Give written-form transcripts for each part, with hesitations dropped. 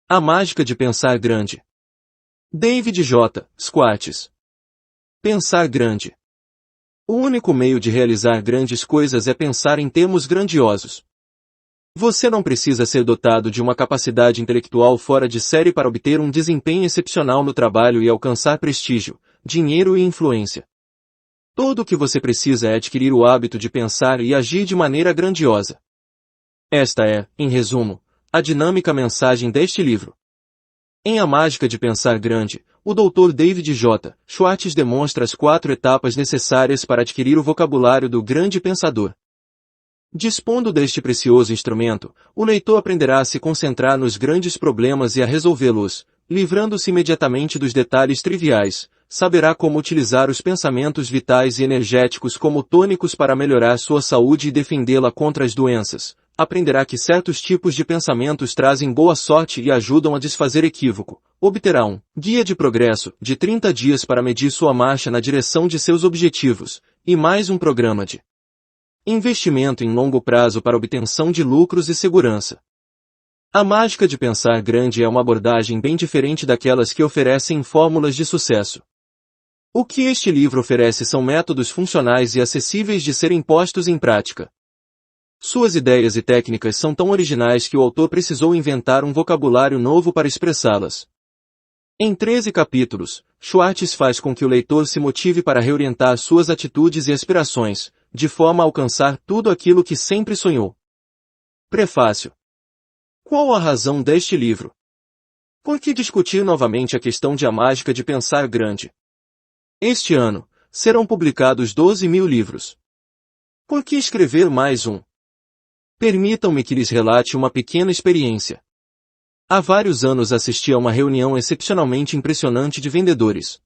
A mágica de pensar grande. David J. Schwartz. Pensar grande. O único meio de realizar grandes coisas é pensar em termos grandiosos. Você não precisa ser dotado de uma capacidade intelectual fora de série para obter um desempenho excepcional no trabalho e alcançar prestígio, dinheiro e influência. Tudo o que você precisa é adquirir o hábito de pensar e agir de maneira grandiosa. Esta é, em resumo, a dinâmica mensagem deste livro. Em A Mágica de Pensar Grande, o Dr. David J. Schwartz demonstra as 4 etapas necessárias para adquirir o vocabulário do grande pensador. Dispondo deste precioso instrumento, o leitor aprenderá a se concentrar nos grandes problemas e a resolvê-los, livrando-se imediatamente dos detalhes triviais, saberá como utilizar os pensamentos vitais e energéticos como tônicos para melhorar sua saúde e defendê-la contra as doenças, aprenderá que certos tipos de pensamentos trazem boa sorte e ajudam a desfazer equívoco, obterá um guia de progresso de 30 dias para medir sua marcha na direção de seus objetivos, e mais um programa de investimento em longo prazo para obtenção de lucros e segurança. A mágica de pensar grande é uma abordagem bem diferente daquelas que oferecem fórmulas de sucesso. O que este livro oferece são métodos funcionais e acessíveis de serem postos em prática. Suas ideias e técnicas são tão originais que o autor precisou inventar um vocabulário novo para expressá-las. Em 13 capítulos, Schwartz faz com que o leitor se motive para reorientar suas atitudes e aspirações, de forma a alcançar tudo aquilo que sempre sonhou. Prefácio. Qual a razão deste livro? Por que discutir novamente a questão de A Mágica de Pensar Grande? Este ano, serão publicados 12.000 livros. Por que escrever mais um? Permitam-me que lhes relate uma pequena experiência. Há vários anos assisti a uma reunião excepcionalmente impressionante de vendedores.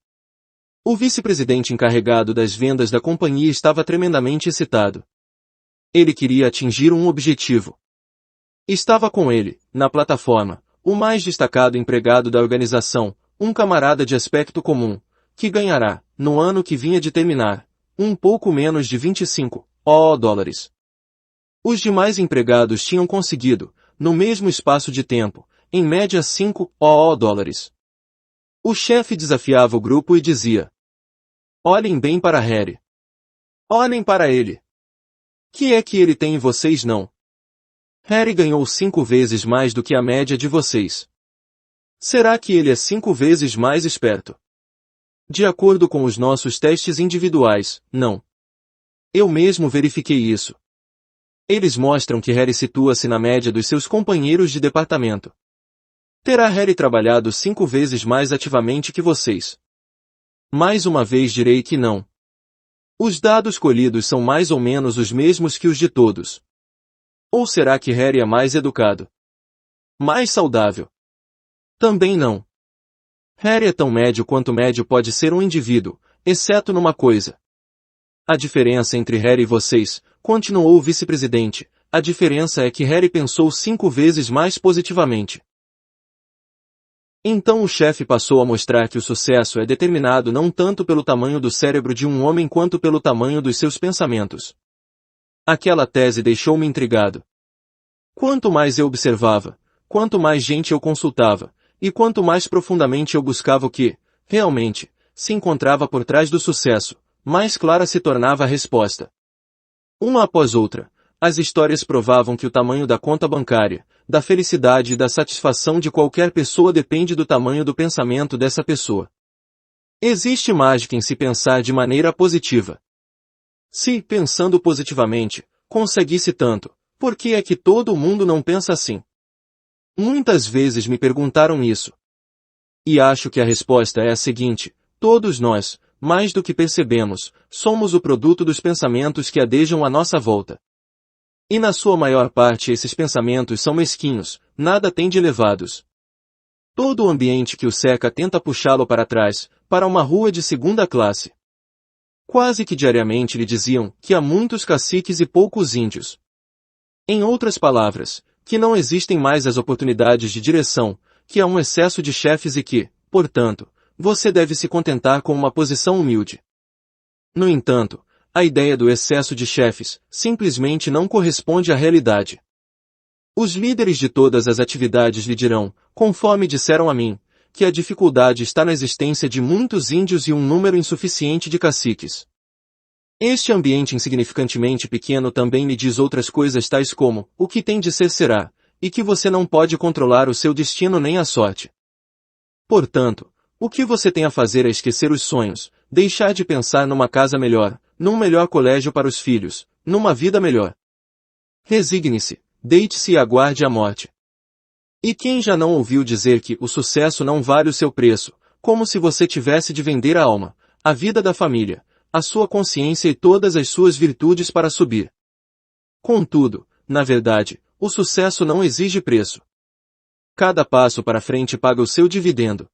O vice-presidente encarregado das vendas da companhia estava tremendamente excitado. Ele queria atingir um objetivo. Estava com ele, na plataforma, o mais destacado empregado da organização, um camarada de aspecto comum, que ganhará, no ano que vinha de terminar, um pouco menos de 25 dólares. Os demais empregados tinham conseguido, no mesmo espaço de tempo, em média 5 dólares. O chefe desafiava o grupo e dizia: olhem bem para Harry. Olhem para ele. Que é que ele tem e vocês não? Harry ganhou 5 vezes mais do que a média de vocês. Será que ele é 5 vezes mais esperto? De acordo com os nossos testes individuais, não. Eu mesmo verifiquei isso. Eles mostram que Harry situa-se na média dos seus companheiros de departamento. Terá Harry trabalhado 5 vezes mais ativamente que vocês? Mais uma vez direi que não. Os dados colhidos são mais ou menos os mesmos que os de todos. Ou será que Harry é mais educado? Mais saudável? Também não. Harry é tão médio quanto médio pode ser um indivíduo, exceto numa coisa. A diferença entre Harry e vocês, continuou o vice-presidente, a diferença é que Harry pensou 5 vezes mais positivamente. Então o chefe passou a mostrar que o sucesso é determinado não tanto pelo tamanho do cérebro de um homem quanto pelo tamanho dos seus pensamentos. Aquela tese deixou-me intrigado. Quanto mais eu observava, quanto mais gente eu consultava, e quanto mais profundamente eu buscava o que, realmente, se encontrava por trás do sucesso, mais clara se tornava a resposta. Uma após outra, as histórias provavam que o tamanho da conta bancária, da felicidade e da satisfação de qualquer pessoa depende do tamanho do pensamento dessa pessoa. Existe mágica em se pensar de maneira positiva. Se, pensando positivamente, conseguisse tanto, por que é que todo mundo não pensa assim? Muitas vezes me perguntaram isso. E acho que a resposta é a seguinte: todos nós, mais do que percebemos, somos o produto dos pensamentos que adejam à nossa volta. E na sua maior parte esses pensamentos são mesquinhos, nada tem de elevados. Todo o ambiente que o cerca tenta puxá-lo para trás, para uma rua de segunda classe. Quase que diariamente lhe diziam que há muitos caciques e poucos índios. Em outras palavras, que não existem mais as oportunidades de direção, que há um excesso de chefes e que, portanto, você deve se contentar com uma posição humilde. No entanto, a ideia do excesso de chefes simplesmente não corresponde à realidade. Os líderes de todas as atividades lhe dirão, conforme disseram a mim, que a dificuldade está na existência de muitos índios e um número insuficiente de caciques. Este ambiente insignificantemente pequeno também lhe diz outras coisas tais como, o que tem de ser será, e que você não pode controlar o seu destino nem a sorte. Portanto, o que você tem a fazer é esquecer os sonhos, deixar de pensar numa casa melhor, num melhor colégio para os filhos, numa vida melhor. Resigne-se, deite-se e aguarde a morte. E quem já não ouviu dizer que o sucesso não vale o seu preço, como se você tivesse de vender a alma, a vida da família, a sua consciência e todas as suas virtudes para subir? Contudo, na verdade, o sucesso não exige preço. Cada passo para frente paga o seu dividendo.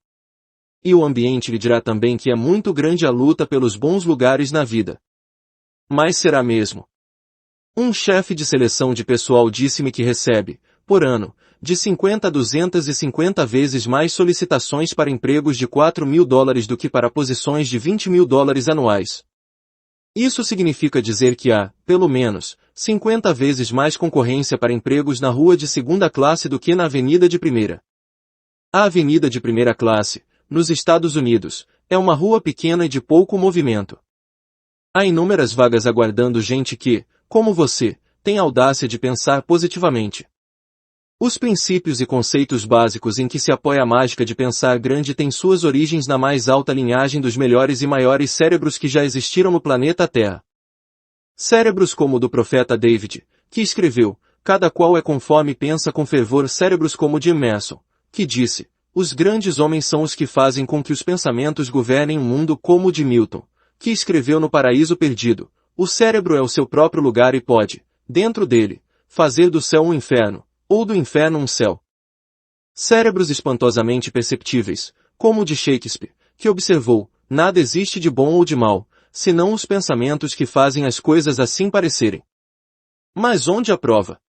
E o ambiente lhe dirá também que é muito grande a luta pelos bons lugares na vida. Mas será mesmo? Um chefe de seleção de pessoal disse-me que recebe, por ano, de 50 a 250 vezes mais solicitações para empregos de $4.000 do que para posições de $20.000 anuais. Isso significa dizer que há, pelo menos, 50 vezes mais concorrência para empregos na rua de segunda classe do que na avenida de primeira. A avenida de primeira classe, nos Estados Unidos, é uma rua pequena e de pouco movimento. Há inúmeras vagas aguardando gente que, como você, tem audácia de pensar positivamente. Os princípios e conceitos básicos em que se apoia a mágica de pensar grande têm suas origens na mais alta linhagem dos melhores e maiores cérebros que já existiram no planeta Terra. Cérebros como o do profeta David, que escreveu, cada qual é conforme pensa com fervor, cérebros como Jim Mason, que disse, os grandes homens são os que fazem com que os pensamentos governem o mundo, como o de Milton, que escreveu no Paraíso Perdido, o cérebro é o seu próprio lugar e pode, dentro dele, fazer do céu um inferno, ou do inferno um céu. Cérebros espantosamente perceptíveis, como o de Shakespeare, que observou, nada existe de bom ou de mal, senão os pensamentos que fazem as coisas assim parecerem. Mas onde a prova?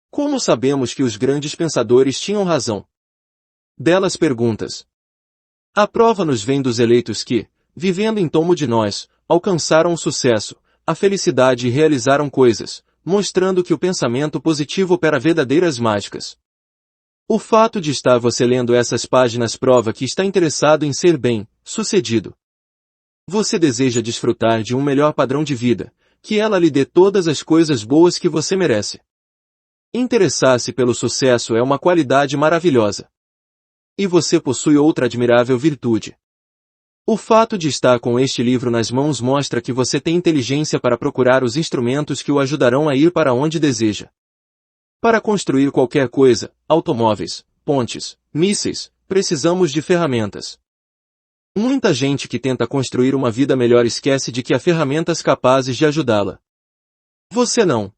Como sabemos que os grandes pensadores tinham razão? Belas perguntas. A prova nos vem dos eleitos que, vivendo em torno de nós, alcançaram o sucesso, a felicidade e realizaram coisas, mostrando que o pensamento positivo opera verdadeiras mágicas. O fato de estar você lendo essas páginas prova que está interessado em ser bem-sucedido. Você deseja desfrutar de um melhor padrão de vida, que ela lhe dê todas as coisas boas que você merece. Interessar-se pelo sucesso é uma qualidade maravilhosa. E você possui outra admirável virtude. O fato de estar com este livro nas mãos mostra que você tem inteligência para procurar os instrumentos que o ajudarão a ir para onde deseja. Para construir qualquer coisa, automóveis, pontes, mísseis, precisamos de ferramentas. Muita gente que tenta construir uma vida melhor esquece de que há ferramentas capazes de ajudá-la. Você não.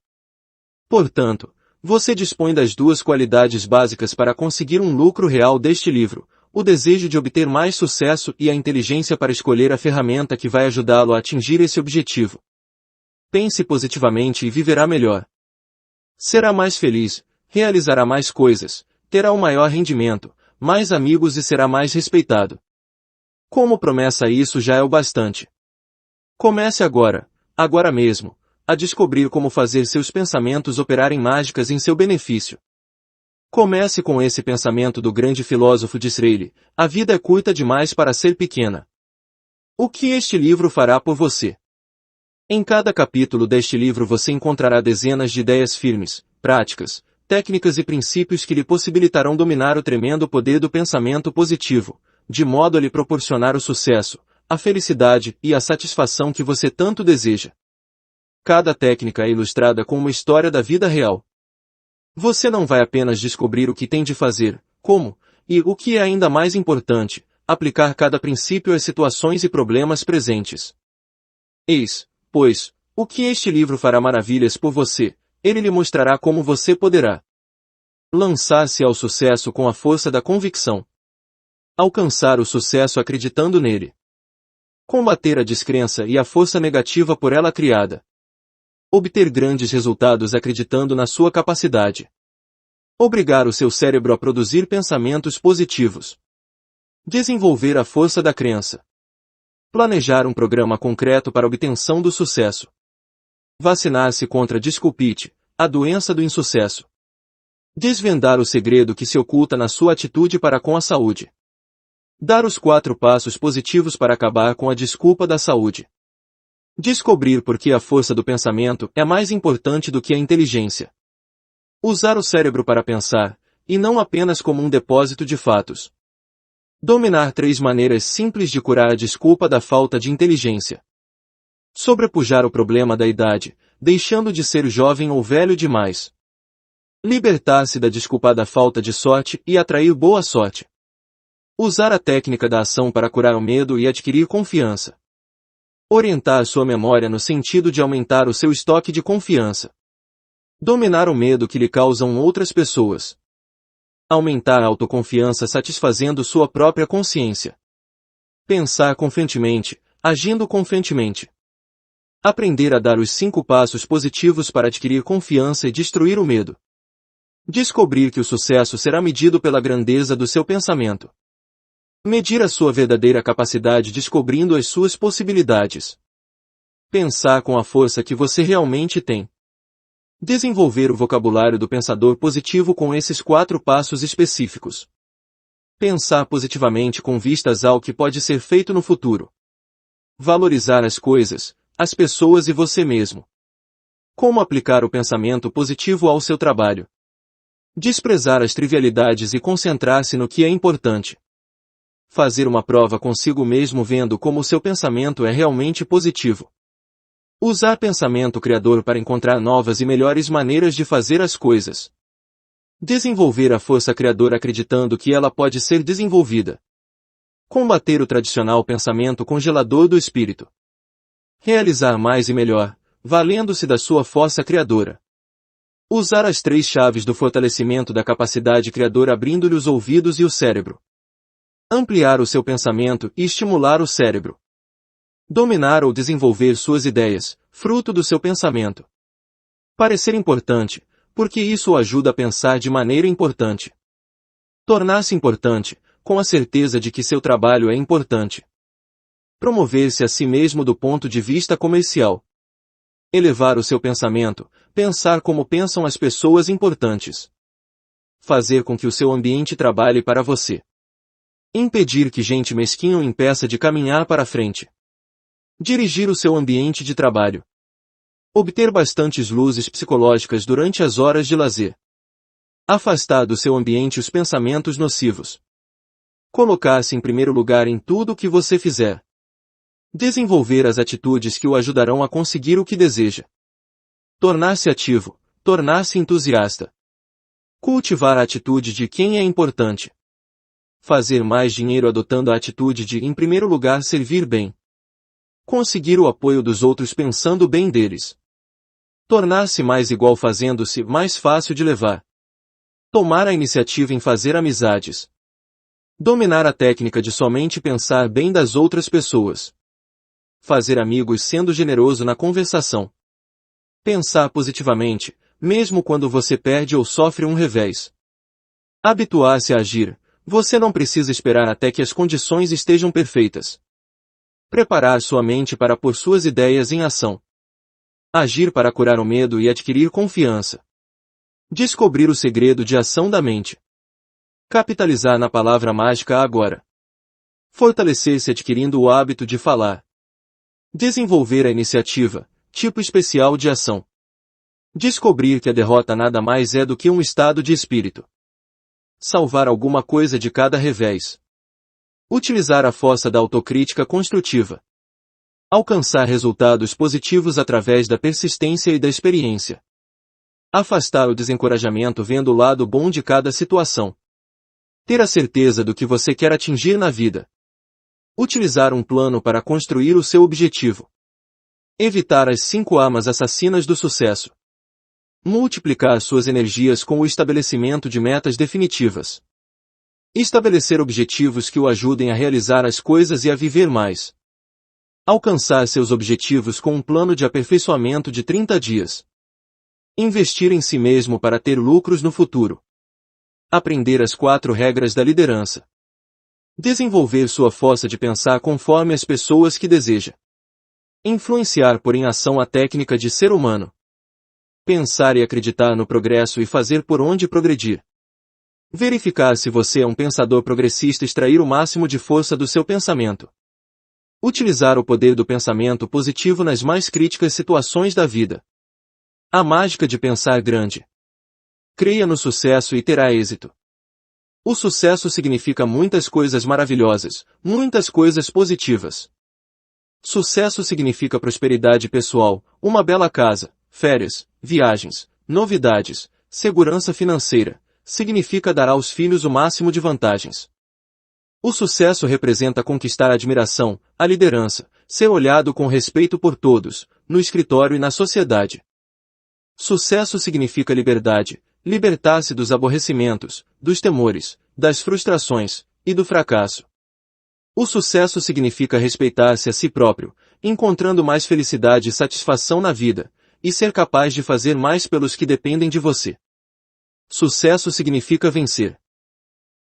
Portanto, você dispõe das duas qualidades básicas para conseguir um lucro real deste livro. O desejo de obter mais sucesso e a inteligência para escolher a ferramenta que vai ajudá-lo a atingir esse objetivo. Pense positivamente e viverá melhor. Será mais feliz, realizará mais coisas, terá um maior rendimento, mais amigos e será mais respeitado. Como promessa isso já é o bastante. Comece agora mesmo, a descobrir como fazer seus pensamentos operarem mágicas em seu benefício. Comece com esse pensamento do grande filósofo Disraeli, a vida é curta demais para ser pequena. O que este livro fará por você? Em cada capítulo deste livro você encontrará dezenas de ideias firmes, práticas, técnicas e princípios que lhe possibilitarão dominar o tremendo poder do pensamento positivo, de modo a lhe proporcionar o sucesso, a felicidade e a satisfação que você tanto deseja. Cada técnica é ilustrada com uma história da vida real. Você não vai apenas descobrir o que tem de fazer, como, e, o que é ainda mais importante, aplicar cada princípio às situações e problemas presentes. Eis, pois, o que este livro fará maravilhas por você, ele lhe mostrará como você poderá lançar-se ao sucesso com a força da convicção. Alcançar o sucesso acreditando nele. Combater a descrença e a força negativa por ela criada. Obter grandes resultados acreditando na sua capacidade. Obrigar o seu cérebro a produzir pensamentos positivos. Desenvolver a força da crença. Planejar um programa concreto para a obtenção do sucesso. Vacinar-se contra a desculpite, a doença do insucesso. Desvendar o segredo que se oculta na sua atitude para com a saúde. Dar os 4 passos positivos para acabar com a desculpa da saúde. Descobrir por que a força do pensamento é mais importante do que a inteligência. Usar o cérebro para pensar, e não apenas como um depósito de fatos. Dominar 3 maneiras simples de curar a desculpa da falta de inteligência. Sobrepujar o problema da idade, deixando de ser jovem ou velho demais. Libertar-se da desculpada falta de sorte e atrair boa sorte. Usar a técnica da ação para curar o medo e adquirir confiança. Orientar sua memória no sentido de aumentar o seu estoque de confiança. Dominar o medo que lhe causam outras pessoas. Aumentar a autoconfiança satisfazendo sua própria consciência. Pensar confiantemente, agindo confiantemente. Aprender a dar os 5 passos positivos para adquirir confiança e destruir o medo. Descobrir que o sucesso será medido pela grandeza do seu pensamento. Medir a sua verdadeira capacidade descobrindo as suas possibilidades. Pensar com a força que você realmente tem. Desenvolver o vocabulário do pensador positivo com esses 4 passos específicos. Pensar positivamente com vistas ao que pode ser feito no futuro. Valorizar as coisas, as pessoas e você mesmo. Como aplicar o pensamento positivo ao seu trabalho. Desprezar as trivialidades e concentrar-se no que é importante. Fazer uma prova consigo mesmo vendo como o seu pensamento é realmente positivo. Usar pensamento criador para encontrar novas e melhores maneiras de fazer as coisas. Desenvolver a força criadora acreditando que ela pode ser desenvolvida. Combater o tradicional pensamento congelador do espírito. Realizar mais e melhor, valendo-se da sua força criadora. Usar as 3 chaves do fortalecimento da capacidade criadora abrindo-lhe os ouvidos e o cérebro. Ampliar o seu pensamento e estimular o cérebro. Dominar ou desenvolver suas ideias, fruto do seu pensamento. Parecer importante, porque isso o ajuda a pensar de maneira importante. Tornar-se importante, com a certeza de que seu trabalho é importante. Promover-se a si mesmo do ponto de vista comercial. Elevar o seu pensamento, pensar como pensam as pessoas importantes. Fazer com que o seu ambiente trabalhe para você. Impedir que gente mesquinha o impeça de caminhar para frente. Dirigir o seu ambiente de trabalho. Obter bastantes luzes psicológicas durante as horas de lazer. Afastar do seu ambiente os pensamentos nocivos. Colocar-se em primeiro lugar em tudo o que você fizer. Desenvolver as atitudes que o ajudarão a conseguir o que deseja. Tornar-se ativo, tornar-se entusiasta. Cultivar a atitude de quem é importante. Fazer mais dinheiro adotando a atitude de, em primeiro lugar, servir bem. Conseguir o apoio dos outros pensando bem deles. Tornar-se mais igual fazendo-se mais fácil de levar. Tomar a iniciativa em fazer amizades. Dominar a técnica de somente pensar bem das outras pessoas. Fazer amigos sendo generoso na conversação. Pensar positivamente, mesmo quando você perde ou sofre um revés. Habituar-se a agir, você não precisa esperar até que as condições estejam perfeitas. Preparar sua mente para pôr suas ideias em ação. Agir para curar o medo e adquirir confiança. Descobrir o segredo de ação da mente. Capitalizar na palavra mágica agora. Fortalecer-se adquirindo o hábito de falar. Desenvolver a iniciativa, tipo especial de ação. Descobrir que a derrota nada mais é do que um estado de espírito. Salvar alguma coisa de cada revés. Utilizar a força da autocrítica construtiva. Alcançar resultados positivos através da persistência e da experiência. Afastar o desencorajamento vendo o lado bom de cada situação. Ter a certeza do que você quer atingir na vida. Utilizar um plano para construir o seu objetivo. Evitar as 5 armas assassinas do sucesso. Multiplicar suas energias com o estabelecimento de metas definitivas. Estabelecer objetivos que o ajudem a realizar as coisas e a viver mais. Alcançar seus objetivos com um plano de aperfeiçoamento de 30 dias. Investir em si mesmo para ter lucros no futuro. Aprender as 4 regras da liderança. Desenvolver sua força de pensar conforme as pessoas que deseja. Influenciar por em ação a técnica de ser humano. Pensar e acreditar no progresso e fazer por onde progredir. Verificar se você é um pensador progressista e extrair o máximo de força do seu pensamento. Utilizar o poder do pensamento positivo nas mais críticas situações da vida. A mágica de pensar grande. Creia no sucesso e terá êxito. O sucesso significa muitas coisas maravilhosas, muitas coisas positivas. Sucesso significa prosperidade pessoal, uma bela casa, férias, viagens, novidades, segurança financeira. Significa dar aos filhos o máximo de vantagens. O sucesso representa conquistar a admiração, a liderança, ser olhado com respeito por todos, no escritório e na sociedade. Sucesso significa liberdade, libertar-se dos aborrecimentos, dos temores, das frustrações e do fracasso. O sucesso significa respeitar-se a si próprio, encontrando mais felicidade e satisfação na vida, e ser capaz de fazer mais pelos que dependem de você. Sucesso significa vencer.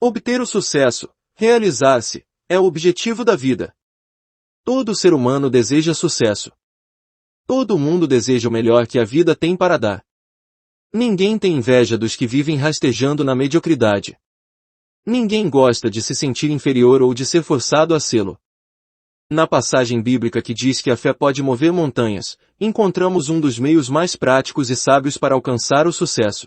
Obter o sucesso, realizar-se, é o objetivo da vida. Todo ser humano deseja sucesso. Todo mundo deseja o melhor que a vida tem para dar. Ninguém tem inveja dos que vivem rastejando na mediocridade. Ninguém gosta de se sentir inferior ou de ser forçado a sê-lo. Na passagem bíblica que diz que a fé pode mover montanhas, encontramos um dos meios mais práticos e sábios para alcançar o sucesso.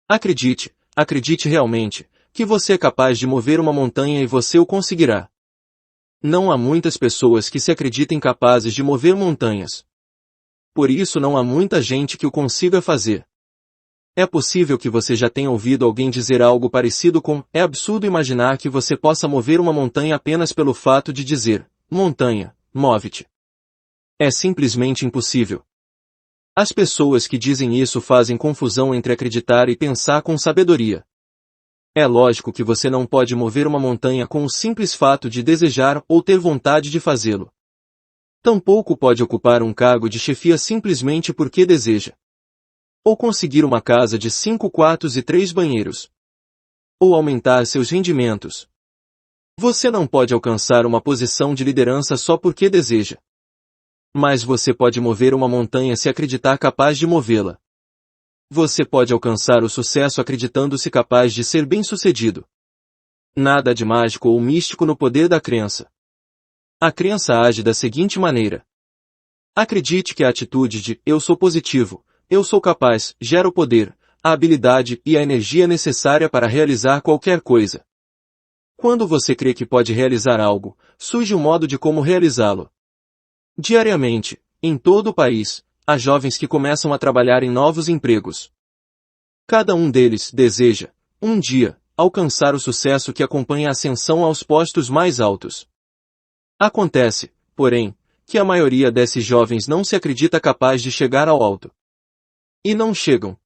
Acredite realmente, que você é capaz de mover uma montanha e você o conseguirá. Não há muitas pessoas que se acreditem capazes de mover montanhas. Por isso não há muita gente que o consiga fazer. É possível que você já tenha ouvido alguém dizer algo parecido com: é absurdo imaginar que você possa mover uma montanha apenas pelo fato de dizer: montanha, move-te. É simplesmente impossível. As pessoas que dizem isso fazem confusão entre acreditar e pensar com sabedoria. É lógico que você não pode mover uma montanha com o simples fato de desejar ou ter vontade de fazê-lo. Tampouco pode ocupar um cargo de chefia simplesmente porque deseja. Ou conseguir uma casa de 5 quartos e 3 banheiros. Ou aumentar seus rendimentos. Você não pode alcançar uma posição de liderança só porque deseja. Mas você pode mover uma montanha se acreditar capaz de movê-la. Você pode alcançar o sucesso acreditando-se capaz de ser bem-sucedido. Nada de mágico ou místico no poder da crença. A crença age da seguinte maneira. Acredite que a atitude de "eu sou positivo, eu sou capaz" gera o poder, a habilidade e a energia necessária para realizar qualquer coisa. Quando você crê que pode realizar algo, surge um modo de como realizá-lo. Diariamente, em todo o país, há jovens que começam a trabalhar em novos empregos. Cada um deles deseja, um dia, alcançar o sucesso que acompanha a ascensão aos postos mais altos. Acontece, porém, que a maioria desses jovens não se acredita capaz de chegar ao alto. E não chegam.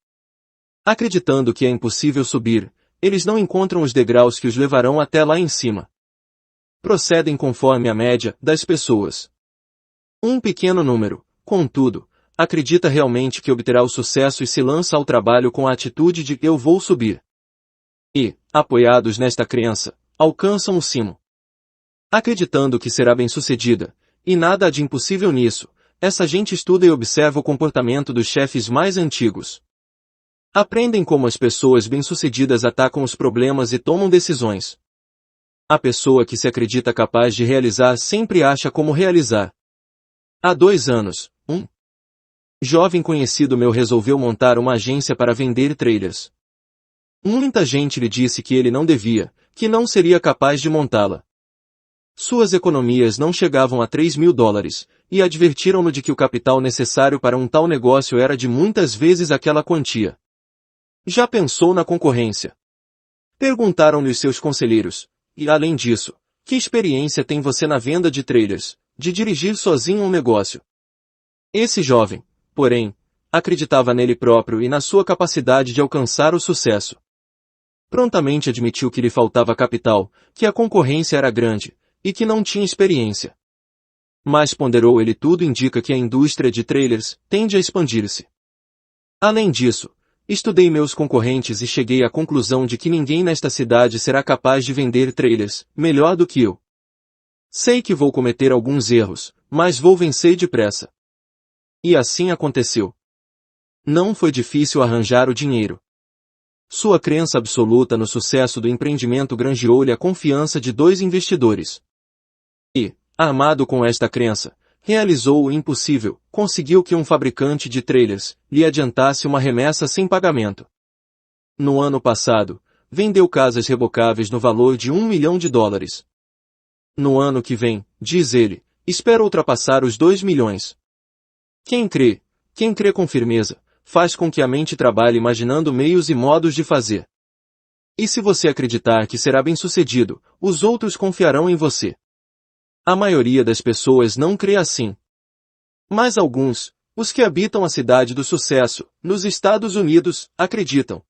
Acreditando que é impossível subir, eles não encontram os degraus que os levarão até lá em cima. Procedem conforme a média das pessoas. Um pequeno número, contudo, acredita realmente que obterá o sucesso e se lança ao trabalho com a atitude de "eu vou subir". E, apoiados nesta crença, alcançam o cimo. Acreditando que será bem-sucedida, e nada há de impossível nisso, essa gente estuda e observa o comportamento dos chefes mais antigos. Aprendem como as pessoas bem-sucedidas atacam os problemas e tomam decisões. A pessoa que se acredita capaz de realizar sempre acha como realizar. Há 2 anos, um jovem conhecido meu resolveu montar uma agência para vender trailers. Muita gente lhe disse que ele não devia, que não seria capaz de montá-la. Suas economias não chegavam a $3.000, e advertiram-no de que o capital necessário para um tal negócio era de muitas vezes aquela quantia. Já pensou na concorrência? Perguntaram-lhe os seus conselheiros, e além disso, que experiência tem você na venda de trailers, de dirigir sozinho um negócio? Esse jovem, porém, acreditava nele próprio e na sua capacidade de alcançar o sucesso. Prontamente admitiu que lhe faltava capital, que a concorrência era grande, e que não tinha experiência. Mas ponderou ele tudo indica que a indústria de trailers tende a expandir-se. Além disso, estudei meus concorrentes e cheguei à conclusão de que ninguém nesta cidade será capaz de vender trailers melhor do que eu. Sei que vou cometer alguns erros, mas vou vencer depressa. E assim aconteceu. Não foi difícil arranjar o dinheiro. Sua crença absoluta no sucesso do empreendimento granjeou-lhe a confiança de 2 investidores. E, armado com esta crença, realizou o impossível, conseguiu que um fabricante de trailers lhe adiantasse uma remessa sem pagamento. No ano passado, vendeu casas rebocáveis no valor de $1 milhão. No ano que vem, diz ele, espera ultrapassar os 2 milhões. Quem crê com firmeza, faz com que a mente trabalhe imaginando meios e modos de fazer. E se você acreditar que será bem-sucedido, os outros confiarão em você. A maioria das pessoas não crê assim. Mas alguns, os que habitam a cidade do sucesso, nos Estados Unidos, acreditam.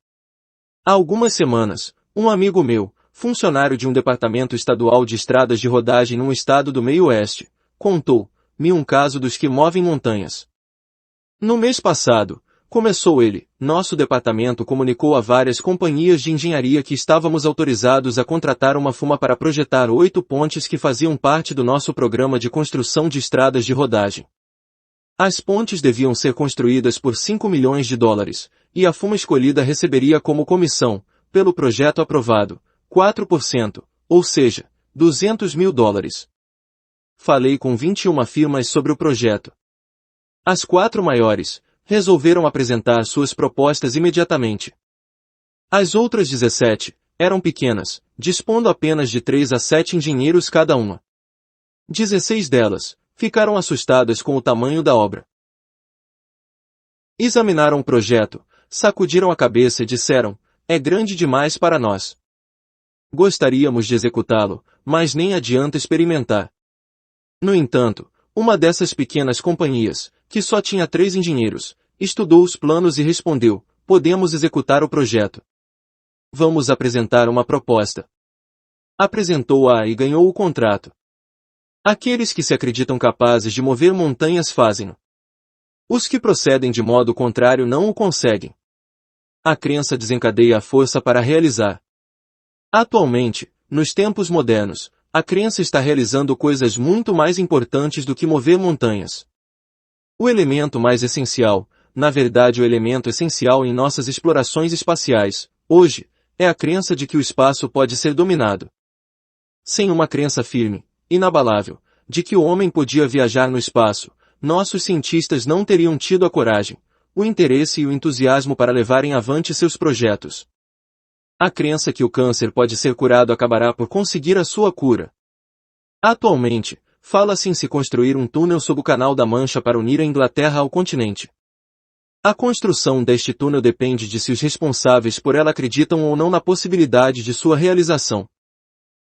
Há algumas semanas, um amigo meu, funcionário de um departamento estadual de estradas de rodagem num estado do meio-oeste, contou-me um caso dos que movem montanhas. No mês passado, começou ele, nosso departamento comunicou a várias companhias de engenharia que estávamos autorizados a contratar uma firma para projetar 8 pontes que faziam parte do nosso programa de construção de estradas de rodagem. As pontes deviam ser construídas por $5 milhões, e a firma escolhida receberia como comissão, pelo projeto aprovado, 4%, ou seja, $200 mil. Falei com 21 firmas sobre o projeto. As 4 maiores resolveram apresentar suas propostas imediatamente. As outras 17 eram pequenas, dispondo apenas de 3 a 7 engenheiros cada uma. 16 delas ficaram assustadas com o tamanho da obra. Examinaram o projeto, sacudiram a cabeça e disseram, é grande demais para nós. Gostaríamos de executá-lo, mas nem adianta experimentar. No entanto, uma dessas pequenas companhias, que só tinha 3 engenheiros, estudou os planos e respondeu, podemos executar o projeto. Vamos apresentar uma proposta. Apresentou-a e ganhou o contrato. Aqueles que se acreditam capazes de mover montanhas fazem-no. Os que procedem de modo contrário não o conseguem. A crença desencadeia a força para realizar. Atualmente, nos tempos modernos, a crença está realizando coisas muito mais importantes do que mover montanhas. O elemento mais essencial, na verdade o elemento essencial em nossas explorações espaciais, hoje, é a crença de que o espaço pode ser dominado. Sem uma crença firme, inabalável, de que o homem podia viajar no espaço, nossos cientistas não teriam tido a coragem, o interesse e o entusiasmo para levarem avante seus projetos. A crença que o câncer pode ser curado acabará por conseguir a sua cura. Atualmente, fala-se em se construir um túnel sob o Canal da Mancha para unir a Inglaterra ao continente. A construção deste túnel depende de se os responsáveis por ela acreditam ou não na possibilidade de sua realização.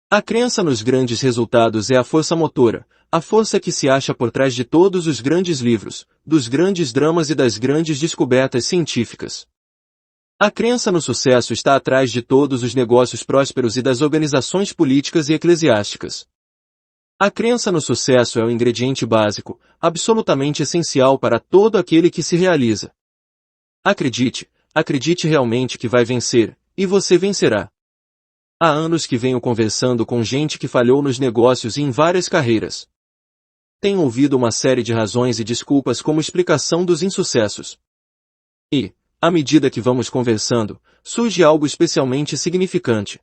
A crença nos grandes resultados é a força motora, a força que se acha por trás de todos os grandes livros, dos grandes dramas e das grandes descobertas científicas. A crença no sucesso está atrás de todos os negócios prósperos e das organizações políticas e eclesiásticas. A crença no sucesso é o ingrediente básico, absolutamente essencial para todo aquele que se realiza. Acredite realmente que vai vencer, e você vencerá. Há anos que venho conversando com gente que falhou nos negócios e em várias carreiras. Tenho ouvido uma série de razões e desculpas como explicação dos insucessos. E, à medida que vamos conversando, surge algo especialmente significante.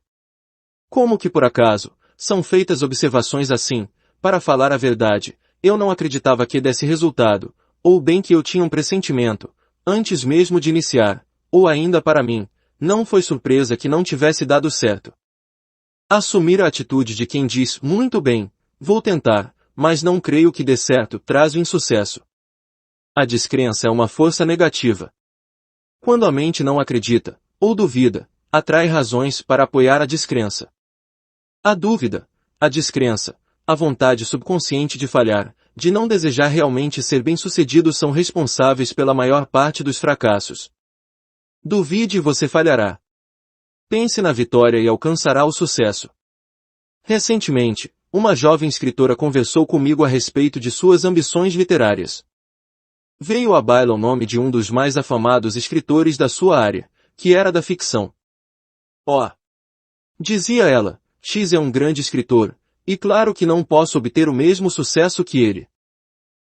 Como que por acaso, são feitas observações assim, para falar a verdade, eu não acreditava que desse resultado, ou bem que eu tinha um pressentimento, antes mesmo de iniciar, ou ainda para mim, não foi surpresa que não tivesse dado certo. Assumir a atitude de quem diz, muito bem, vou tentar, mas não creio que dê certo, traz o insucesso. A descrença é uma força negativa. Quando a mente não acredita, ou duvida, atrai razões para apoiar a descrença. A dúvida, a descrença, a vontade subconsciente de falhar, de não desejar realmente ser bem-sucedido são responsáveis pela maior parte dos fracassos. Duvide e você falhará. Pense na vitória e alcançará o sucesso. Recentemente, uma jovem escritora conversou comigo a respeito de suas ambições literárias. Veio à baila o nome de um dos mais afamados escritores da sua área, que era da ficção. Oh! Dizia ela, X é um grande escritor, e claro que não posso obter o mesmo sucesso que ele.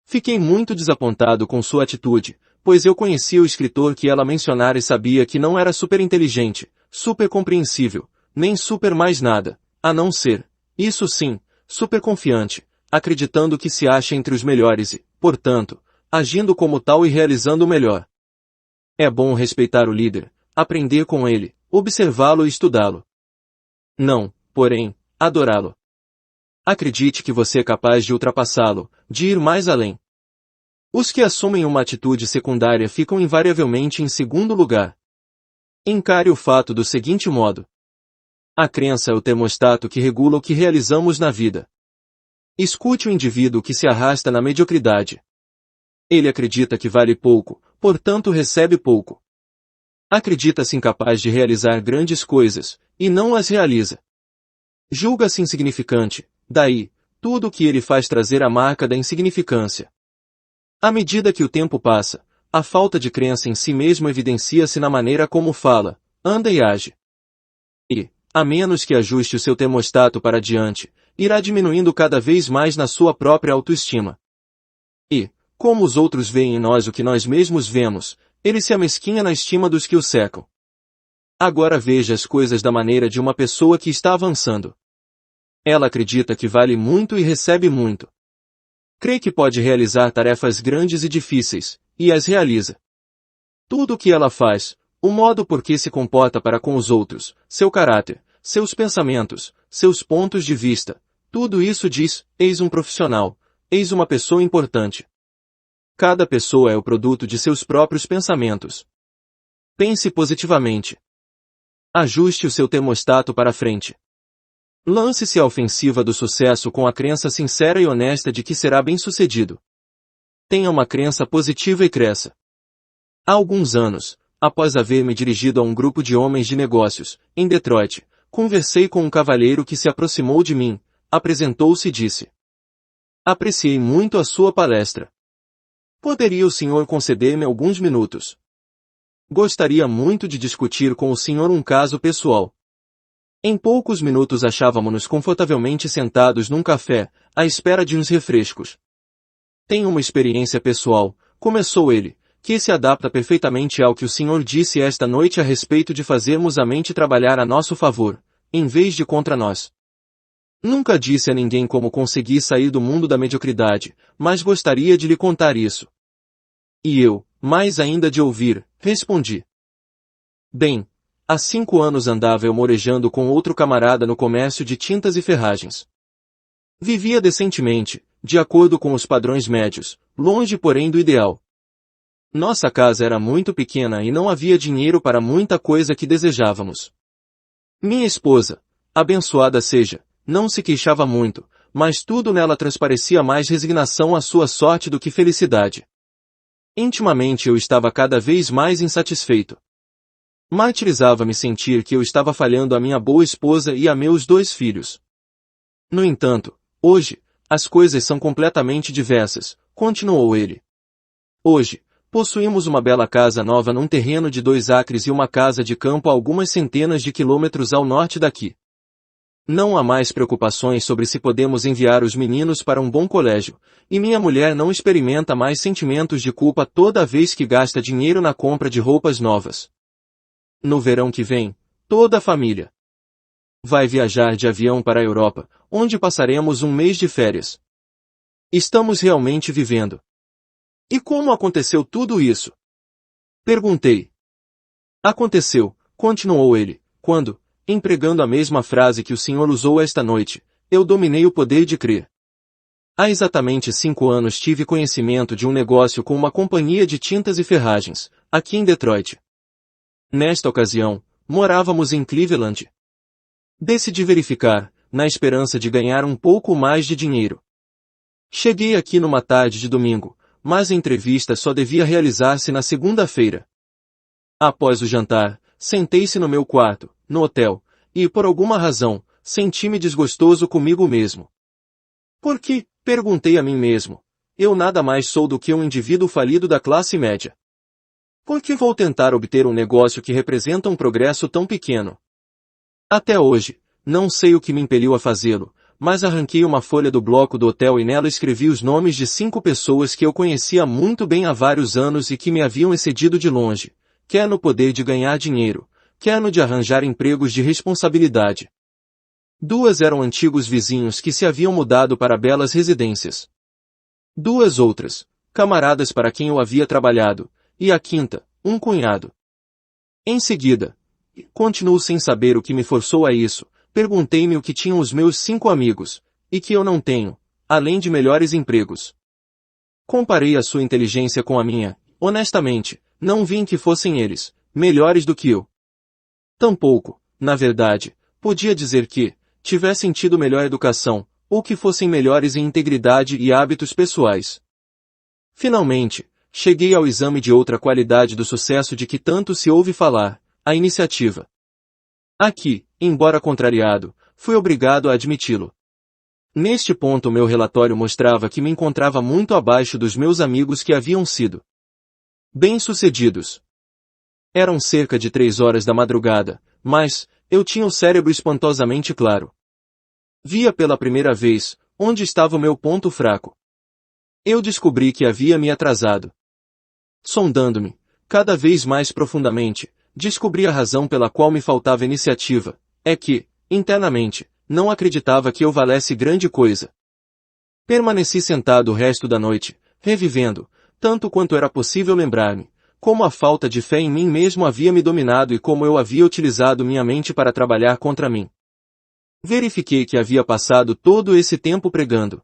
Fiquei muito desapontado com sua atitude, pois eu conhecia o escritor que ela mencionara e sabia que não era super inteligente, super compreensível, nem super mais nada, a não ser, isso sim, super confiante, acreditando que se acha entre os melhores e, portanto, agindo como tal e realizando o melhor. É bom respeitar o líder, aprender com ele, observá-lo e estudá-lo. Não, porém, adorá-lo. Acredite que você é capaz de ultrapassá-lo, de ir mais além. Os que assumem uma atitude secundária ficam invariavelmente em segundo lugar. Encare o fato do seguinte modo. A crença é o termostato que regula o que realizamos na vida. Escute o indivíduo que se arrasta na mediocridade. Ele acredita que vale pouco, portanto recebe pouco. Acredita-se incapaz de realizar grandes coisas, e não as realiza. Julga-se insignificante, daí, tudo o que ele faz trazer a marca da insignificância. À medida que o tempo passa, a falta de crença em si mesmo evidencia-se na maneira como fala, anda e age. E, a menos que ajuste o seu termostato para diante, irá diminuindo cada vez mais na sua própria autoestima. E, como os outros veem em nós o que nós mesmos vemos, ele se amesquinha na estima dos que o cercam. Agora veja as coisas da maneira de uma pessoa que está avançando. Ela acredita que vale muito e recebe muito. Crê que pode realizar tarefas grandes e difíceis, e as realiza. Tudo o que ela faz, o modo por que se comporta para com os outros, seu caráter, seus pensamentos, seus pontos de vista, tudo isso diz, eis um profissional, eis uma pessoa importante. Cada pessoa é o produto de seus próprios pensamentos. Pense positivamente. Ajuste o seu termostato para frente. Lance-se à ofensiva do sucesso com a crença sincera e honesta de que será bem-sucedido. Tenha uma crença positiva e cresça. Há alguns anos, após haver me dirigido a um grupo de homens de negócios, em Detroit, conversei com um cavalheiro que se aproximou de mim, apresentou-se e disse: Apreciei muito a sua palestra. Poderia o senhor conceder-me alguns minutos? Gostaria muito de discutir com o senhor um caso pessoal. Em poucos minutos achávamos-nos confortavelmente sentados num café, à espera de uns refrescos. Tenho uma experiência pessoal, começou ele, que se adapta perfeitamente ao que o senhor disse esta noite a respeito de fazermos a mente trabalhar a nosso favor, em vez de contra nós. Nunca disse a ninguém como consegui sair do mundo da mediocridade, mas gostaria de lhe contar isso. E eu, mais ainda de ouvir, respondi. Bem, há 5 anos andava eu morejando com outro camarada no comércio de tintas e ferragens. Vivia decentemente, de acordo com os padrões médios, longe porém do ideal. Nossa casa era muito pequena e não havia dinheiro para muita coisa que desejávamos. Minha esposa, abençoada seja, não se queixava muito, mas tudo nela transparecia mais resignação à sua sorte do que felicidade. Intimamente eu estava cada vez mais insatisfeito. Martirizava-me sentir que eu estava falhando a minha boa esposa e a meus 2 filhos. No entanto, hoje, as coisas são completamente diversas, continuou ele. Hoje, possuímos uma bela casa nova num terreno de 2 acres e uma casa de campo a algumas centenas de quilômetros ao norte daqui. Não há mais preocupações sobre se podemos enviar os meninos para um bom colégio, e minha mulher não experimenta mais sentimentos de culpa toda vez que gasta dinheiro na compra de roupas novas. No verão que vem, toda a família vai viajar de avião para a Europa, onde passaremos um mês de férias. Estamos realmente vivendo. E como aconteceu tudo isso? Perguntei. Aconteceu, continuou ele, quando, empregando a mesma frase que o senhor usou esta noite, eu dominei o poder de crer. Há exatamente 5 anos tive conhecimento de um negócio com uma companhia de tintas e ferragens, aqui em Detroit. Nesta ocasião, morávamos em Cleveland. Decidi verificar, na esperança de ganhar um pouco mais de dinheiro. Cheguei aqui numa tarde de domingo, mas a entrevista só devia realizar-se na segunda-feira. Após o jantar, sentei-se no meu quarto, no hotel, e, por alguma razão, senti-me desgostoso comigo mesmo. Por que? Perguntei a mim mesmo. Eu nada mais sou do que um indivíduo falido da classe média. Por que vou tentar obter um negócio que representa um progresso tão pequeno? Até hoje, não sei o que me impeliu a fazê-lo, mas arranquei uma folha do bloco do hotel e nela escrevi os nomes de 5 pessoas que eu conhecia muito bem há vários anos e que me haviam excedido de longe, quer no poder de ganhar dinheiro, quer no de arranjar empregos de responsabilidade. 2 eram antigos vizinhos que se haviam mudado para belas residências. 2 outras, camaradas para quem eu havia trabalhado, e a quinta, um cunhado. Em seguida, continuo sem saber o que me forçou a isso, perguntei-me o que tinham os meus 5 amigos, e que eu não tenho, além de melhores empregos. Comparei a sua inteligência com a minha, honestamente, não vi em que fossem eles, melhores do que eu. Tampouco, na verdade, podia dizer que, tivessem tido melhor educação, ou que fossem melhores em integridade e hábitos pessoais. Finalmente, cheguei ao exame de outra qualidade do sucesso de que tanto se ouve falar, a iniciativa. Aqui, embora contrariado, fui obrigado a admiti-lo. Neste ponto meu relatório mostrava que me encontrava muito abaixo dos meus amigos que haviam sido bem-sucedidos. Eram cerca de 3 horas da madrugada, mas, eu tinha o cérebro espantosamente claro. Via pela primeira vez, onde estava o meu ponto fraco. Eu descobri que havia me atrasado. Sondando-me, cada vez mais profundamente, descobri a razão pela qual me faltava iniciativa, é que, internamente, não acreditava que eu valesse grande coisa. Permaneci sentado o resto da noite, revivendo, tanto quanto era possível lembrar-me, como a falta de fé em mim mesmo havia me dominado e como eu havia utilizado minha mente para trabalhar contra mim. Verifiquei que havia passado todo esse tempo pregando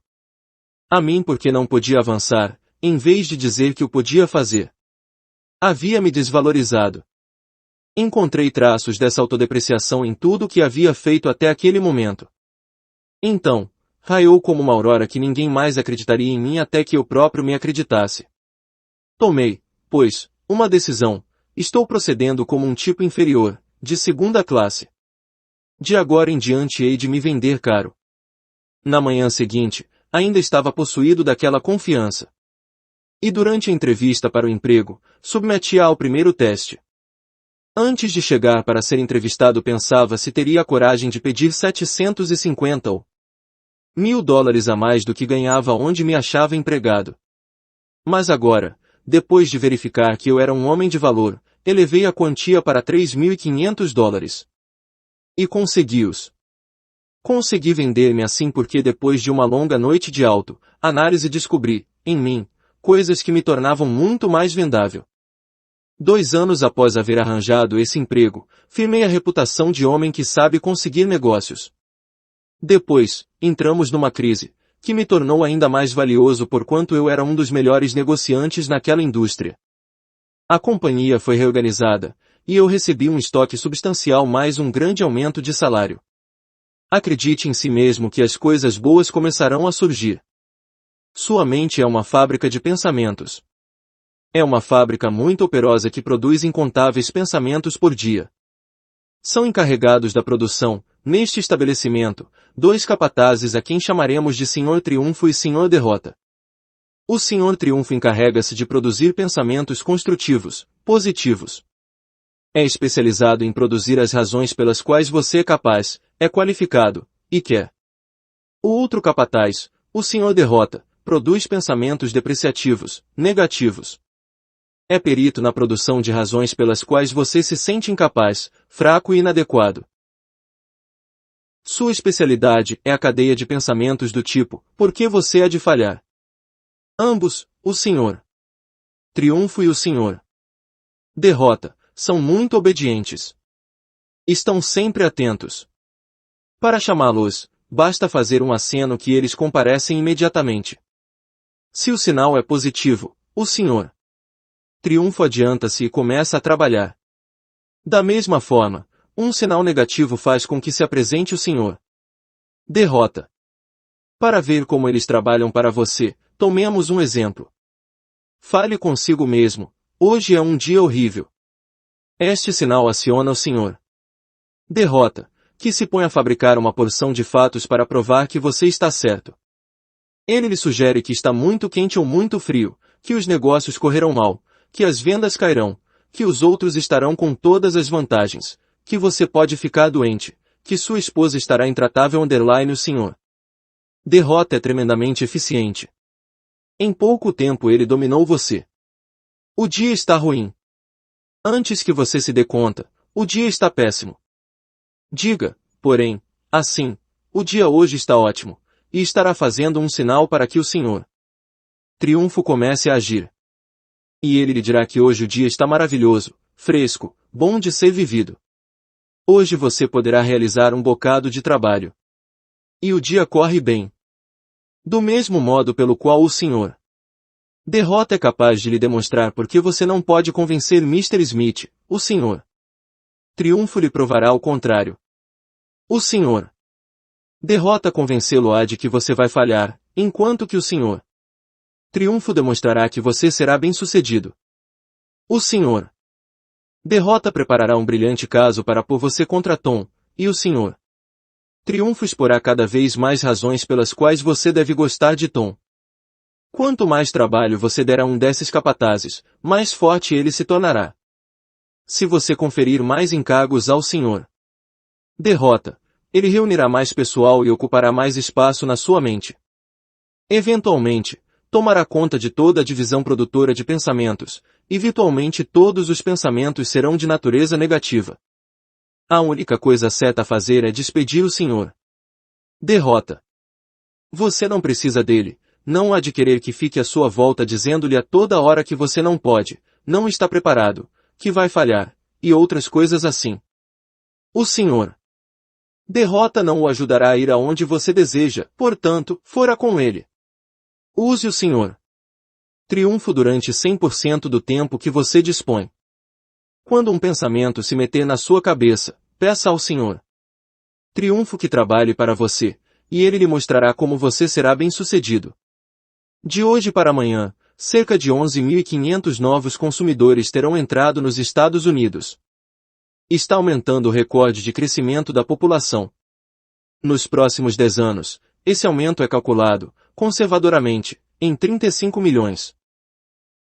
a mim porque não podia avançar, em vez de dizer que o podia fazer. Havia me desvalorizado. Encontrei traços dessa autodepreciação em tudo o que havia feito até aquele momento. Então, raiou como uma aurora que ninguém mais acreditaria em mim até que eu próprio me acreditasse. Tomei, pois, uma decisão. Estou procedendo como um tipo inferior, de segunda classe. De agora em diante hei de me vender caro. Na manhã seguinte, ainda estava possuído daquela confiança. E durante a entrevista para o emprego, submeti-a ao primeiro teste. Antes de chegar para ser entrevistado pensava se teria a coragem de pedir 750 ou $1.000 a mais do que ganhava onde me achava empregado. Mas agora, depois de verificar que eu era um homem de valor, elevei a quantia para $3.500. E consegui-os. Consegui vender-me assim porque depois de uma longa noite de análise descobri, em mim, coisas que me tornavam muito mais vendável. 2 anos após haver arranjado esse emprego, firmei a reputação de homem que sabe conseguir negócios. Depois, entramos numa crise, que me tornou ainda mais valioso porquanto eu era um dos melhores negociantes naquela indústria. A companhia foi reorganizada, e eu recebi um estoque substancial mais um grande aumento de salário. Acredite em si mesmo que as coisas boas começarão a surgir. Sua mente é uma fábrica de pensamentos. É uma fábrica muito operosa que produz incontáveis pensamentos por dia. São encarregados da produção, neste estabelecimento, 2 capatazes a quem chamaremos de Senhor Triunfo e Senhor Derrota. O Senhor Triunfo encarrega-se de produzir pensamentos construtivos, positivos. É especializado em produzir as razões pelas quais você é capaz, é qualificado, e quer. O outro capataz, o Senhor Derrota, produz pensamentos depreciativos, negativos. É perito na produção de razões pelas quais você se sente incapaz, fraco e inadequado. Sua especialidade é a cadeia de pensamentos do tipo, por que você há de falhar? Ambos, o Senhor Triunfo e o Senhor Derrota, são muito obedientes. Estão sempre atentos. Para chamá-los, basta fazer um aceno que eles comparecem imediatamente. Se o sinal é positivo, o Senhor Triunfo adianta-se e começa a trabalhar. Da mesma forma, um sinal negativo faz com que se apresente o Senhor Derrota. Para ver como eles trabalham para você, tomemos um exemplo. Fale consigo mesmo, hoje é um dia horrível. Este sinal aciona o Senhor Derrota, que se põe a fabricar uma porção de fatos para provar que você está certo. Ele lhe sugere que está muito quente ou muito frio, que os negócios correrão mal, que as vendas cairão, que os outros estarão com todas as vantagens, que você pode ficar doente, que sua esposa estará intratável _o Senhor Derrota é tremendamente eficiente. Em pouco tempo ele dominou você. O dia está ruim. Antes que você se dê conta, o dia está péssimo. Diga, porém, assim, o dia hoje está ótimo, e estará fazendo um sinal para que o Senhor Triunfo comece a agir. E ele lhe dirá que hoje o dia está maravilhoso, fresco, bom de ser vivido. Hoje você poderá realizar um bocado de trabalho. E o dia corre bem. Do mesmo modo pelo qual o Senhor Derrota é capaz de lhe demonstrar por que você não pode convencer Mr. Smith, o Senhor Triunfo lhe provará o contrário. O Senhor Derrota convencê-lo-á de que você vai falhar, enquanto que o Senhor Triunfo demonstrará que você será bem-sucedido. O Senhor Derrota preparará um brilhante caso para pôr você contra Tom, e o Senhor Triunfo exporá cada vez mais razões pelas quais você deve gostar de Tom. Quanto mais trabalho você der a um desses capatazes, mais forte ele se tornará. Se você conferir mais encargos ao Senhor Derrota, ele reunirá mais pessoal e ocupará mais espaço na sua mente. Eventualmente, tomará conta de toda a divisão produtora de pensamentos, e virtualmente todos os pensamentos serão de natureza negativa. A única coisa certa a fazer é despedir o Senhor Derrota. Você não precisa dele, não há de querer que fique à sua volta dizendo-lhe a toda hora que você não pode, não está preparado, que vai falhar, e outras coisas assim. O Senhor Derrota não o ajudará a ir aonde você deseja, portanto, fora com ele. Use o Senhor Triunfo durante 100% do tempo que você dispõe. Quando um pensamento se meter na sua cabeça, peça ao Senhor Triunfo que trabalhe para você, e ele lhe mostrará como você será bem-sucedido. De hoje para amanhã, cerca de 11.500 novos consumidores terão entrado nos Estados Unidos. Está aumentando o recorde de crescimento da população. Nos próximos 10 anos, esse aumento é calculado, conservadoramente, em 35 milhões.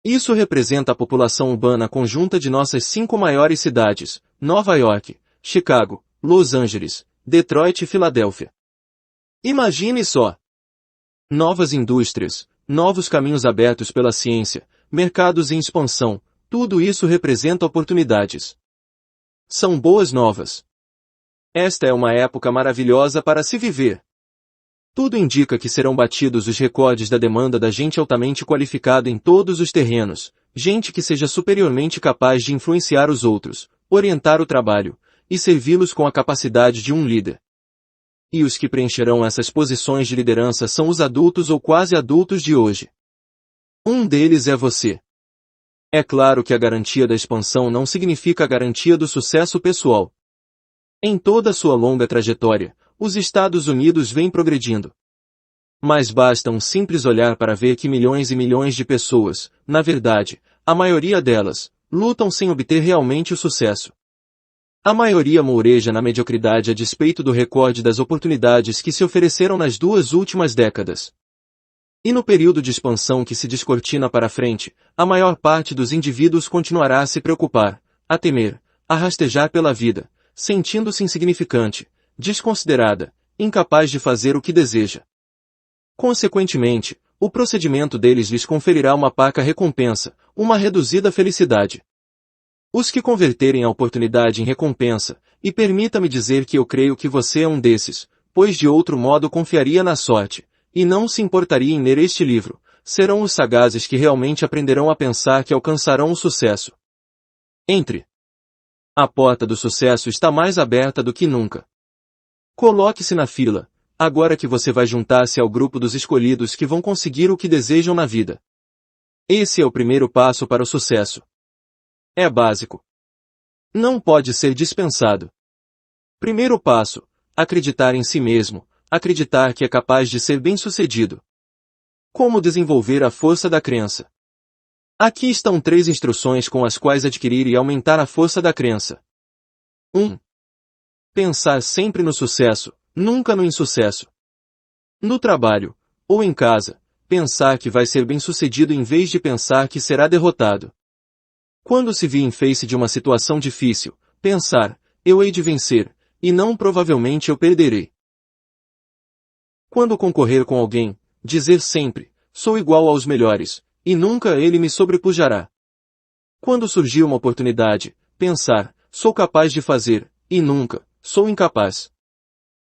Isso representa a população urbana conjunta de nossas 5 maiores cidades, Nova York, Chicago, Los Angeles, Detroit e Filadélfia. Imagine só! Novas indústrias, novos caminhos abertos pela ciência, mercados em expansão, tudo isso representa oportunidades. São boas novas. Esta é uma época maravilhosa para se viver. Tudo indica que serão batidos os recordes da demanda da gente altamente qualificada em todos os terrenos, gente que seja superiormente capaz de influenciar os outros, orientar o trabalho, e servi-los com a capacidade de um líder. E os que preencherão essas posições de liderança são os adultos ou quase adultos de hoje. Um deles é você. É claro que a garantia da expansão não significa a garantia do sucesso pessoal. Em toda a sua longa trajetória, os Estados Unidos vêm progredindo. Mas basta um simples olhar para ver que milhões e milhões de pessoas, na verdade, a maioria delas, lutam sem obter realmente o sucesso. A maioria moureja na mediocridade a despeito do recorde das oportunidades que se ofereceram nas 2 últimas décadas. E no período de expansão que se descortina para frente, a maior parte dos indivíduos continuará a se preocupar, a temer, a rastejar pela vida, sentindo-se insignificante, desconsiderada, incapaz de fazer o que deseja. Consequentemente, o procedimento deles lhes conferirá uma parca recompensa, uma reduzida felicidade. Os que converterem a oportunidade em recompensa, e permita-me dizer que eu creio que você é um desses, pois de outro modo confiaria na sorte, e não se importaria em ler este livro, serão os sagazes que realmente aprenderão a pensar que alcançarão o sucesso. Entre. A porta do sucesso está mais aberta do que nunca. Coloque-se na fila, agora que você vai juntar-se ao grupo dos escolhidos que vão conseguir o que desejam na vida. Esse é o primeiro passo para o sucesso. É básico. Não pode ser dispensado. Primeiro passo, acreditar em si mesmo, acreditar que é capaz de ser bem-sucedido. Como desenvolver a força da crença? Aqui estão 3 instruções com as quais adquirir e aumentar a força da crença. 1. Pensar sempre no sucesso, nunca no insucesso. No trabalho, ou em casa, pensar que vai ser bem-sucedido em vez de pensar que será derrotado. Quando se vir em face de uma situação difícil, pensar, eu hei de vencer, e não provavelmente eu perderei. Quando concorrer com alguém, dizer sempre, sou igual aos melhores, e nunca ele me sobrepujará. Quando surgir uma oportunidade, pensar, sou capaz de fazer, e nunca, sou incapaz.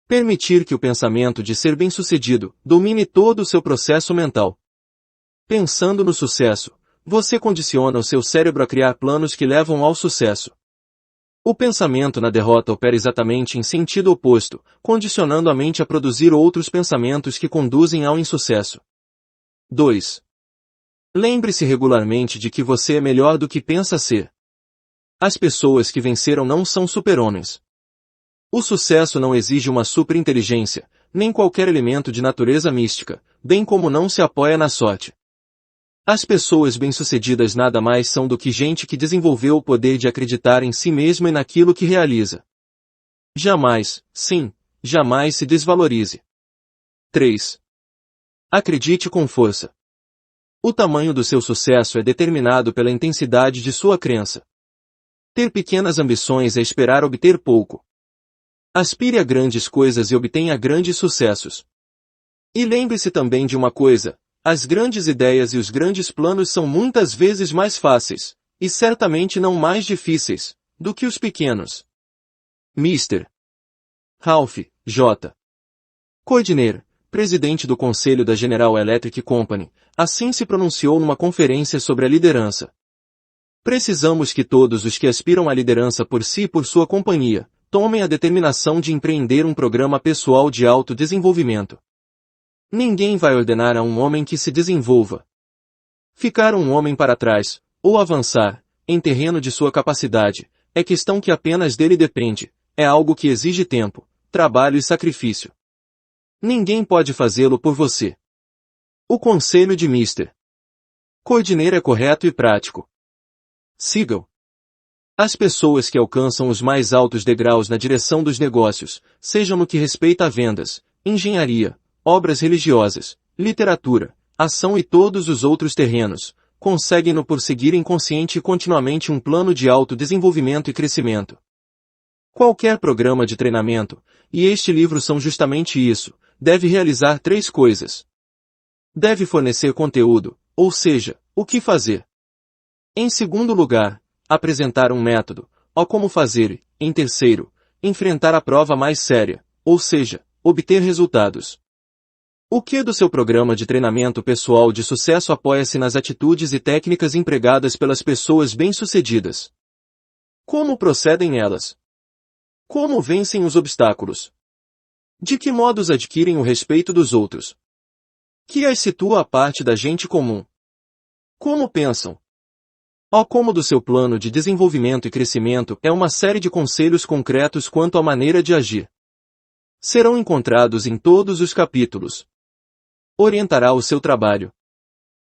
Permitir que o pensamento de ser bem-sucedido domine todo o seu processo mental. Pensando no sucesso, você condiciona o seu cérebro a criar planos que levam ao sucesso. O pensamento na derrota opera exatamente em sentido oposto, condicionando a mente a produzir outros pensamentos que conduzem ao insucesso. 2. Lembre-se regularmente de que você é melhor do que pensa ser. As pessoas que venceram não são super-homens. O sucesso não exige uma superinteligência, nem qualquer elemento de natureza mística, bem como não se apoia na sorte. As pessoas bem-sucedidas nada mais são do que gente que desenvolveu o poder de acreditar em si mesma e naquilo que realiza. Jamais, sim, jamais se desvalorize. 3. Acredite com força. O tamanho do seu sucesso é determinado pela intensidade de sua crença. Ter pequenas ambições é esperar obter pouco. Aspire a grandes coisas e obtenha grandes sucessos. E lembre-se também de uma coisa: as grandes ideias e os grandes planos são muitas vezes mais fáceis, e certamente não mais difíceis, do que os pequenos. Mr. Ralph J. Koidner, presidente do Conselho da General Electric Company, assim se pronunciou numa conferência sobre a liderança. Precisamos que todos os que aspiram à liderança por si e por sua companhia, tomem a determinação de empreender um programa pessoal de autodesenvolvimento. Ninguém vai ordenar a um homem que se desenvolva. Ficar um homem para trás, ou avançar, em terreno de sua capacidade, é questão que apenas dele depende, é algo que exige tempo, trabalho e sacrifício. Ninguém pode fazê-lo por você. O conselho de Mr. Koidner é correto e prático. Siga-o. As pessoas que alcançam os mais altos degraus na direção dos negócios, sejam no que respeita a vendas, engenharia, obras religiosas, literatura, ação e todos os outros terrenos, conseguem-no por seguirem consciente e continuamente um plano de autodesenvolvimento e crescimento. Qualquer programa de treinamento, e este livro são justamente isso, deve realizar 3 coisas. Deve fornecer conteúdo, ou seja, o que fazer. Em segundo lugar, apresentar um método, ou como fazer e, em terceiro, enfrentar a prova mais séria, ou seja, obter resultados. O que do seu programa de treinamento pessoal de sucesso apoia-se nas atitudes e técnicas empregadas pelas pessoas bem-sucedidas? Como procedem elas? Como vencem os obstáculos? De que modos adquirem o respeito dos outros? Que as situa à parte da gente comum? Como pensam? Como do seu plano de desenvolvimento e crescimento é uma série de conselhos concretos quanto à maneira de agir. Serão encontrados em todos os capítulos. Orientará o seu trabalho.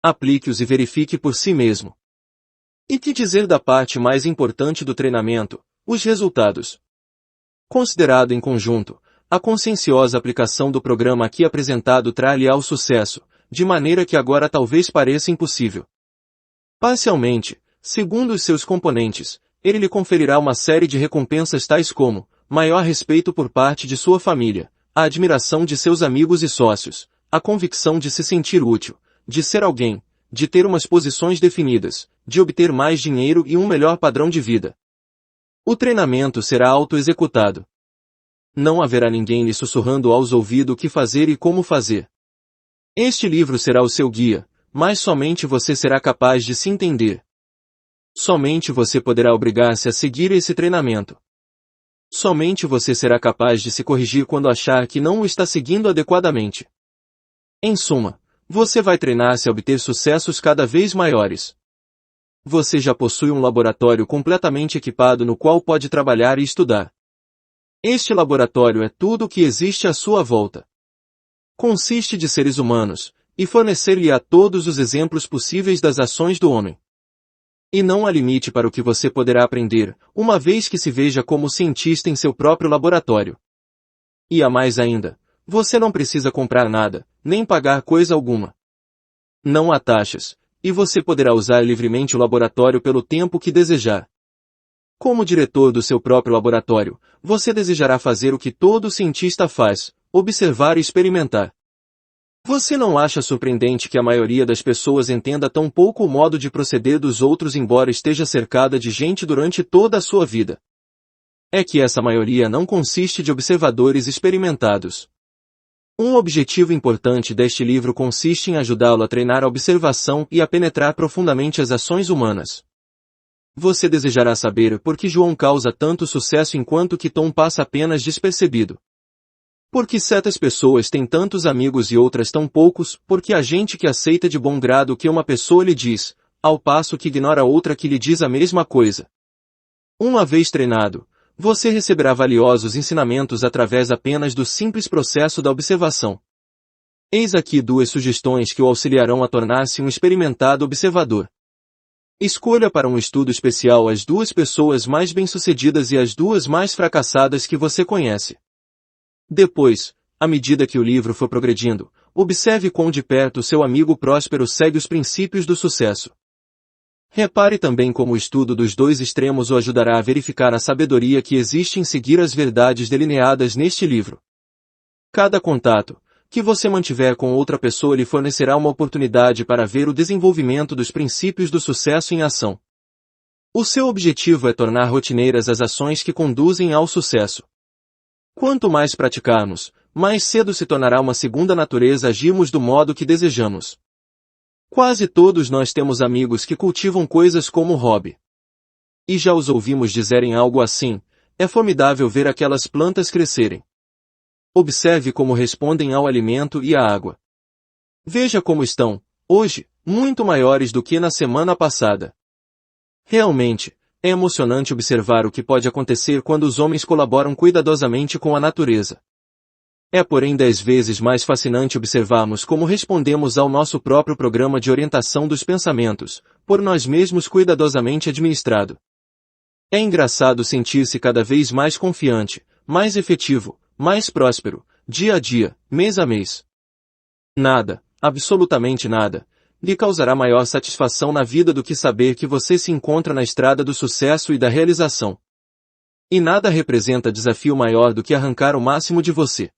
Aplique-os e verifique por si mesmo. E que dizer da parte mais importante do treinamento, os resultados? Considerado em conjunto, a conscienciosa aplicação do programa aqui apresentado trará-lhe ao sucesso, de maneira que agora talvez pareça impossível. Parcialmente, segundo os seus componentes, ele lhe conferirá uma série de recompensas tais como, maior respeito por parte de sua família, a admiração de seus amigos e sócios, a convicção de se sentir útil, de ser alguém, de ter umas posições definidas, de obter mais dinheiro e um melhor padrão de vida. O treinamento será auto-executado. Não haverá ninguém lhe sussurrando aos ouvidos o que fazer e como fazer. Este livro será o seu guia, mas somente você será capaz de se entender. Somente você poderá obrigar-se a seguir esse treinamento. Somente você será capaz de se corrigir quando achar que não o está seguindo adequadamente. Em suma, você vai treinar-se a obter sucessos cada vez maiores. Você já possui um laboratório completamente equipado no qual pode trabalhar e estudar. Este laboratório é tudo o que existe à sua volta. Consiste de seres humanos, e fornecer-lhe-á todos os exemplos possíveis das ações do homem. E não há limite para o que você poderá aprender, uma vez que se veja como cientista em seu próprio laboratório. E há mais ainda, você não precisa comprar nada, nem pagar coisa alguma. Não há taxas, e você poderá usar livremente o laboratório pelo tempo que desejar. Como diretor do seu próprio laboratório, você desejará fazer o que todo cientista faz, observar e experimentar. Você não acha surpreendente que a maioria das pessoas entenda tão pouco o modo de proceder dos outros embora esteja cercada de gente durante toda a sua vida? É que essa maioria não consiste de observadores experimentados. Um objetivo importante deste livro consiste em ajudá-lo a treinar a observação e a penetrar profundamente as ações humanas. Você desejará saber por que João causa tanto sucesso enquanto que Tom passa apenas despercebido. Por que certas pessoas têm tantos amigos e outras tão poucos, porque há gente que aceita de bom grado o que uma pessoa lhe diz, ao passo que ignora outra que lhe diz a mesma coisa. Uma vez treinado, você receberá valiosos ensinamentos através apenas do simples processo da observação. Eis aqui 2 sugestões que o auxiliarão a tornar-se um experimentado observador. Escolha para um estudo especial as 2 pessoas mais bem-sucedidas e as 2 mais fracassadas que você conhece. Depois, à medida que o livro for progredindo, observe quão de perto seu amigo próspero segue os princípios do sucesso. Repare também como o estudo dos 2 extremos o ajudará a verificar a sabedoria que existe em seguir as verdades delineadas neste livro. Cada contato que você mantiver com outra pessoa lhe fornecerá uma oportunidade para ver o desenvolvimento dos princípios do sucesso em ação. O seu objetivo é tornar rotineiras as ações que conduzem ao sucesso. Quanto mais praticarmos, mais cedo se tornará uma segunda natureza agirmos do modo que desejamos. Quase todos nós temos amigos que cultivam coisas como hobby. E já os ouvimos dizerem algo assim: é formidável ver aquelas plantas crescerem. Observe como respondem ao alimento e à água. Veja como estão, hoje, muito maiores do que na semana passada. Realmente, é emocionante observar o que pode acontecer quando os homens colaboram cuidadosamente com a natureza. É porém 10 vezes mais fascinante observarmos como respondemos ao nosso próprio programa de orientação dos pensamentos, por nós mesmos cuidadosamente administrado. É engraçado sentir-se cada vez mais confiante, mais efetivo, mais próspero, dia a dia, mês a mês. Nada, absolutamente nada, lhe causará maior satisfação na vida do que saber que você se encontra na estrada do sucesso e da realização. E nada representa desafio maior do que arrancar o máximo de você.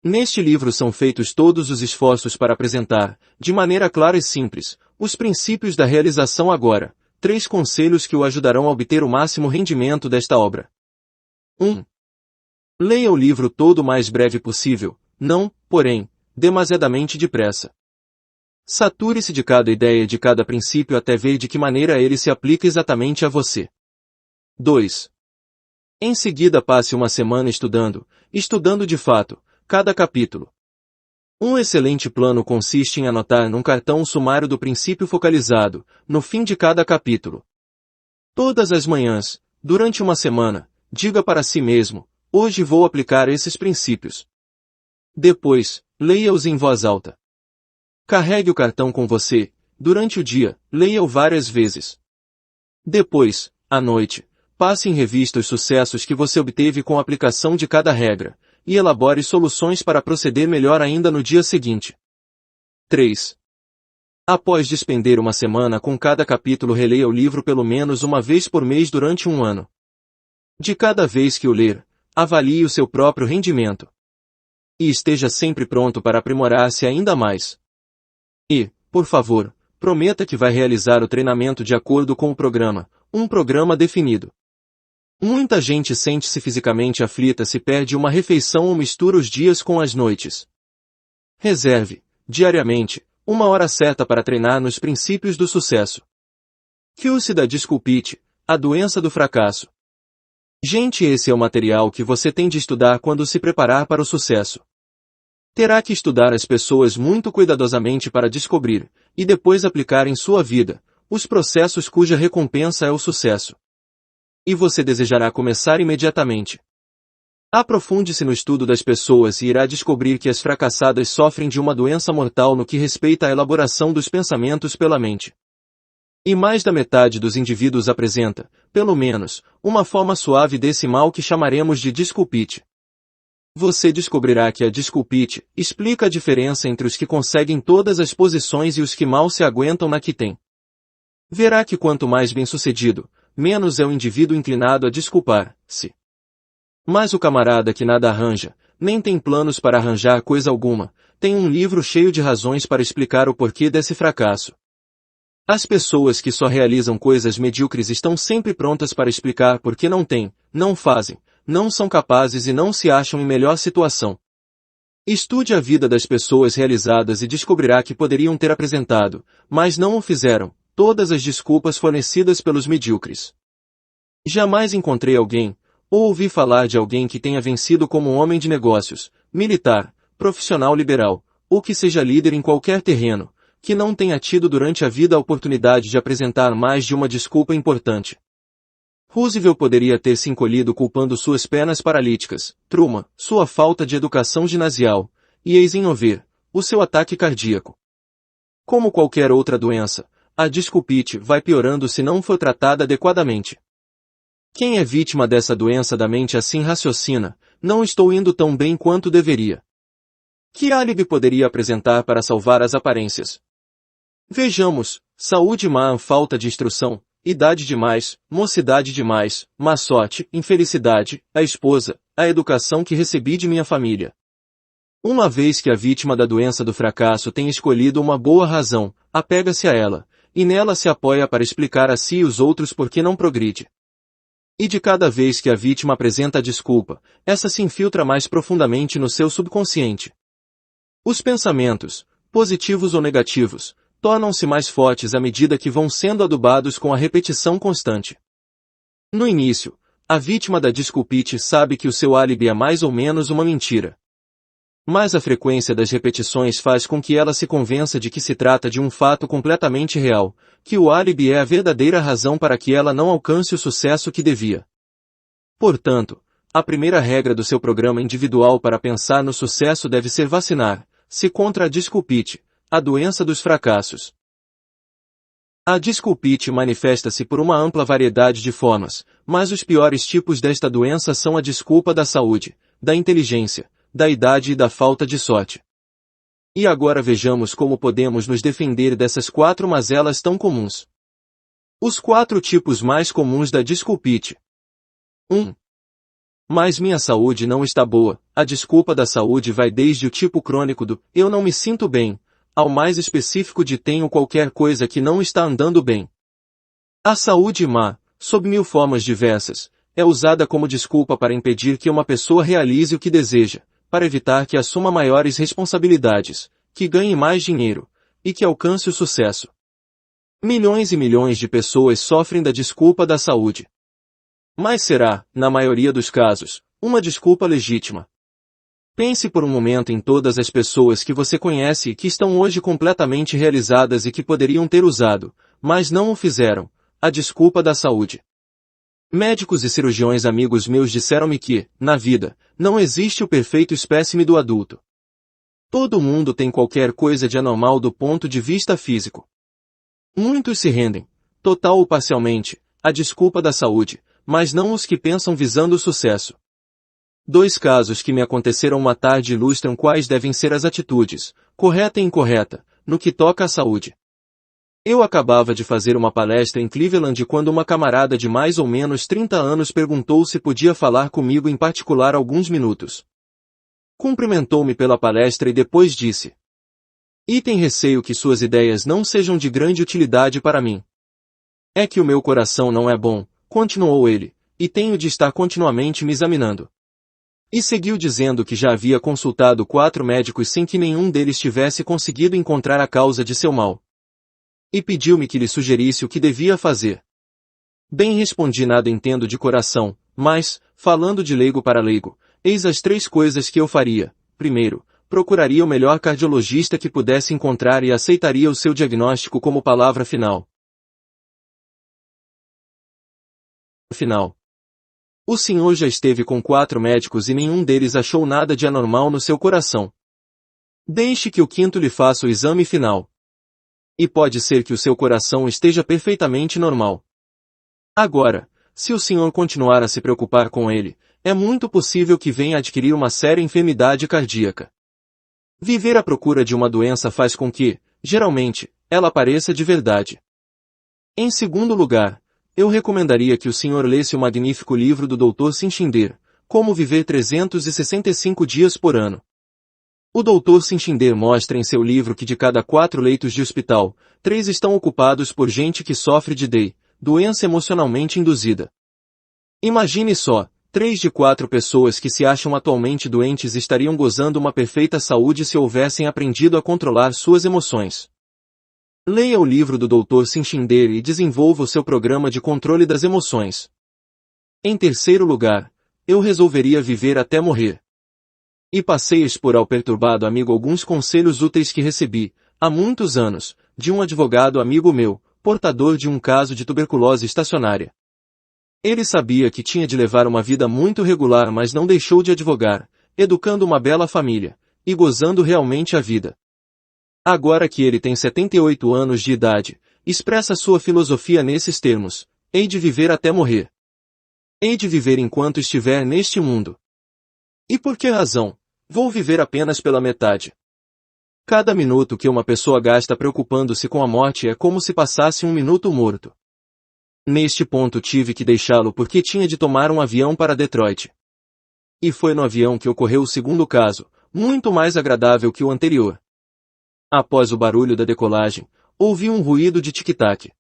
Neste livro são feitos todos os esforços para apresentar, de maneira clara e simples, os princípios da realização agora, 3 conselhos que o ajudarão a obter o máximo rendimento desta obra. 1. Leia o livro todo o mais breve possível, não, porém, demasiadamente depressa. Sature-se de cada ideia e de cada princípio até ver de que maneira ele se aplica exatamente a você. 2. Em seguida passe uma semana estudando de fato, cada capítulo. Um excelente plano consiste em anotar num cartão o sumário do princípio focalizado, no fim de cada capítulo. Todas as manhãs, durante uma semana, diga para si mesmo: hoje vou aplicar esses princípios. Depois, leia-os em voz alta. Carregue o cartão com você, durante o dia, leia-o várias vezes. Depois, à noite, passe em revista os sucessos que você obteve com a aplicação de cada regra, e elabore soluções para proceder melhor ainda no dia seguinte. 3. Após despender uma semana com cada capítulo, releia o livro pelo menos uma vez por mês durante um ano. De cada vez que o ler, avalie o seu próprio rendimento. E esteja sempre pronto para aprimorar-se ainda mais. E, por favor, prometa que vai realizar o treinamento de acordo com o programa, um programa definido. Muita gente sente-se fisicamente aflita se perde uma refeição ou mistura os dias com as noites. Reserve, diariamente, uma hora certa para treinar nos princípios do sucesso. Fio-se da desculpite, a doença do fracasso. Gente, esse é o material que você tem de estudar quando se preparar para o sucesso. Terá que estudar as pessoas muito cuidadosamente para descobrir, e depois aplicar em sua vida, os processos cuja recompensa é o sucesso. E você desejará começar imediatamente. Aprofunde-se no estudo das pessoas e irá descobrir que as fracassadas sofrem de uma doença mortal no que respeita à elaboração dos pensamentos pela mente. E mais da metade dos indivíduos apresenta, pelo menos, uma forma suave desse mal que chamaremos de desculpite. Você descobrirá que a desculpite explica a diferença entre os que conseguem todas as posições e os que mal se aguentam na que têm. Verá que quanto mais bem-sucedido, menos é o indivíduo inclinado a desculpar-se. Mas o camarada que nada arranja, nem tem planos para arranjar coisa alguma, tem um livro cheio de razões para explicar o porquê desse fracasso. As pessoas que só realizam coisas medíocres estão sempre prontas para explicar por que não têm, não fazem, não são capazes e não se acham em melhor situação. Estude a vida das pessoas realizadas e descobrirá que poderiam ter apresentado, mas não o fizeram, todas as desculpas fornecidas pelos medíocres. Jamais encontrei alguém, ou ouvi falar de alguém que tenha vencido como um homem de negócios, militar, profissional liberal, ou que seja líder em qualquer terreno, que não tenha tido durante a vida a oportunidade de apresentar mais de uma desculpa importante. Roosevelt poderia ter se encolhido culpando suas pernas paralíticas, Truman, sua falta de educação ginasial, e Eisenhower, o seu ataque cardíaco. Como qualquer outra doença, a desculpite vai piorando se não for tratada adequadamente. Quem é vítima dessa doença da mente assim raciocina, não estou indo tão bem quanto deveria. Que álibi poderia apresentar para salvar as aparências? Vejamos, saúde má, falta de instrução, idade demais, mocidade demais, má sorte, infelicidade, a esposa, a educação que recebi de minha família. Uma vez que a vítima da doença do fracasso tem escolhido uma boa razão, apega-se a ela, e nela se apoia para explicar a si e os outros por que não progride. E de cada vez que a vítima apresenta a desculpa, essa se infiltra mais profundamente no seu subconsciente. Os pensamentos, positivos ou negativos, tornam-se mais fortes à medida que vão sendo adubados com a repetição constante. No início, a vítima da desculpite sabe que o seu álibi é mais ou menos uma mentira. Mas a frequência das repetições faz com que ela se convença de que se trata de um fato completamente real, que o álibi é a verdadeira razão para que ela não alcance o sucesso que devia. Portanto, a primeira regra do seu programa individual para pensar no sucesso deve ser vacinar-se contra a desculpite, a doença dos fracassos. A desculpite manifesta-se por uma ampla variedade de formas, mas os piores tipos desta doença são a desculpa da saúde, da inteligência, da idade e da falta de sorte. E agora vejamos como podemos nos defender dessas 4 mazelas tão comuns. Os 4 tipos mais comuns da desculpite. 1. Mas minha saúde não está boa. A desculpa da saúde vai desde o tipo crônico do eu não me sinto bem, ao mais específico de tenho qualquer coisa que não está andando bem. A saúde má, sob 1000 formas diversas, é usada como desculpa para impedir que uma pessoa realize o que deseja, para evitar que assuma maiores responsabilidades, que ganhe mais dinheiro, e que alcance o sucesso. Milhões e milhões de pessoas sofrem da desculpa da saúde. Mas será, na maioria dos casos, uma desculpa legítima. Pense por um momento em todas as pessoas que você conhece e que estão hoje completamente realizadas e que poderiam ter usado, mas não o fizeram, a desculpa da saúde. Médicos e cirurgiões amigos meus disseram-me que, na vida, não existe o perfeito espécime do adulto. Todo mundo tem qualquer coisa de anormal do ponto de vista físico. Muitos se rendem, total ou parcialmente, à desculpa da saúde, mas não os que pensam visando o sucesso. 2 casos que me aconteceram uma tarde ilustram quais devem ser as atitudes, correta e incorreta, no que toca à saúde. Eu acabava de fazer uma palestra em Cleveland quando uma camarada de mais ou menos 30 anos perguntou se podia falar comigo em particular alguns minutos. Cumprimentou-me pela palestra e depois disse: "E tem receio que suas ideias não sejam de grande utilidade para mim. É que o meu coração não é bom", continuou ele, "e tenho de estar continuamente me examinando." E seguiu dizendo que já havia consultado 4 médicos sem que nenhum deles tivesse conseguido encontrar a causa de seu mal. E pediu-me que lhe sugerisse o que devia fazer. Bem, respondi, nada entendo de coração, mas, falando de leigo para leigo, eis as 3 coisas que eu faria. Primeiro, procuraria o melhor cardiologista que pudesse encontrar e aceitaria o seu diagnóstico como palavra final. O senhor já esteve com 4 médicos e nenhum deles achou nada de anormal no seu coração. Deixe que o 5º lhe faça o exame final. E pode ser que o seu coração esteja perfeitamente normal. Agora, se o senhor continuar a se preocupar com ele, é muito possível que venha a adquirir uma séria enfermidade cardíaca. Viver à procura de uma doença faz com que, geralmente, ela apareça de verdade. Em segundo lugar, eu recomendaria que o senhor lesse o magnífico livro do Dr. Sinchinder, Como viver 365 dias por ano. O Dr. Sinchinder mostra em seu livro que de cada 4 leitos de hospital, 3 estão ocupados por gente que sofre de DEI, doença emocionalmente induzida. Imagine só, 3 de 4 pessoas que se acham atualmente doentes estariam gozando uma perfeita saúde se houvessem aprendido a controlar suas emoções. Leia o livro do Dr. Sinchinder e desenvolva o seu programa de controle das emoções. Em terceiro lugar, eu resolveria viver até morrer. E passei a expor ao perturbado amigo alguns conselhos úteis que recebi, há muitos anos, de um advogado amigo meu, portador de um caso de tuberculose estacionária. Ele sabia que tinha de levar uma vida muito regular, mas não deixou de advogar, educando uma bela família, e gozando realmente a vida. Agora que ele tem 78 anos de idade, expressa sua filosofia nesses termos: hei de viver até morrer. Hei de viver enquanto estiver neste mundo. E por que razão? Vou viver apenas pela metade. Cada minuto que uma pessoa gasta preocupando-se com a morte é como se passasse um minuto morto. Neste ponto tive que deixá-lo porque tinha de tomar um avião para Detroit. E foi no avião que ocorreu o segundo caso, muito mais agradável que o anterior. Após o barulho da decolagem, ouvi um ruído de tic-tac.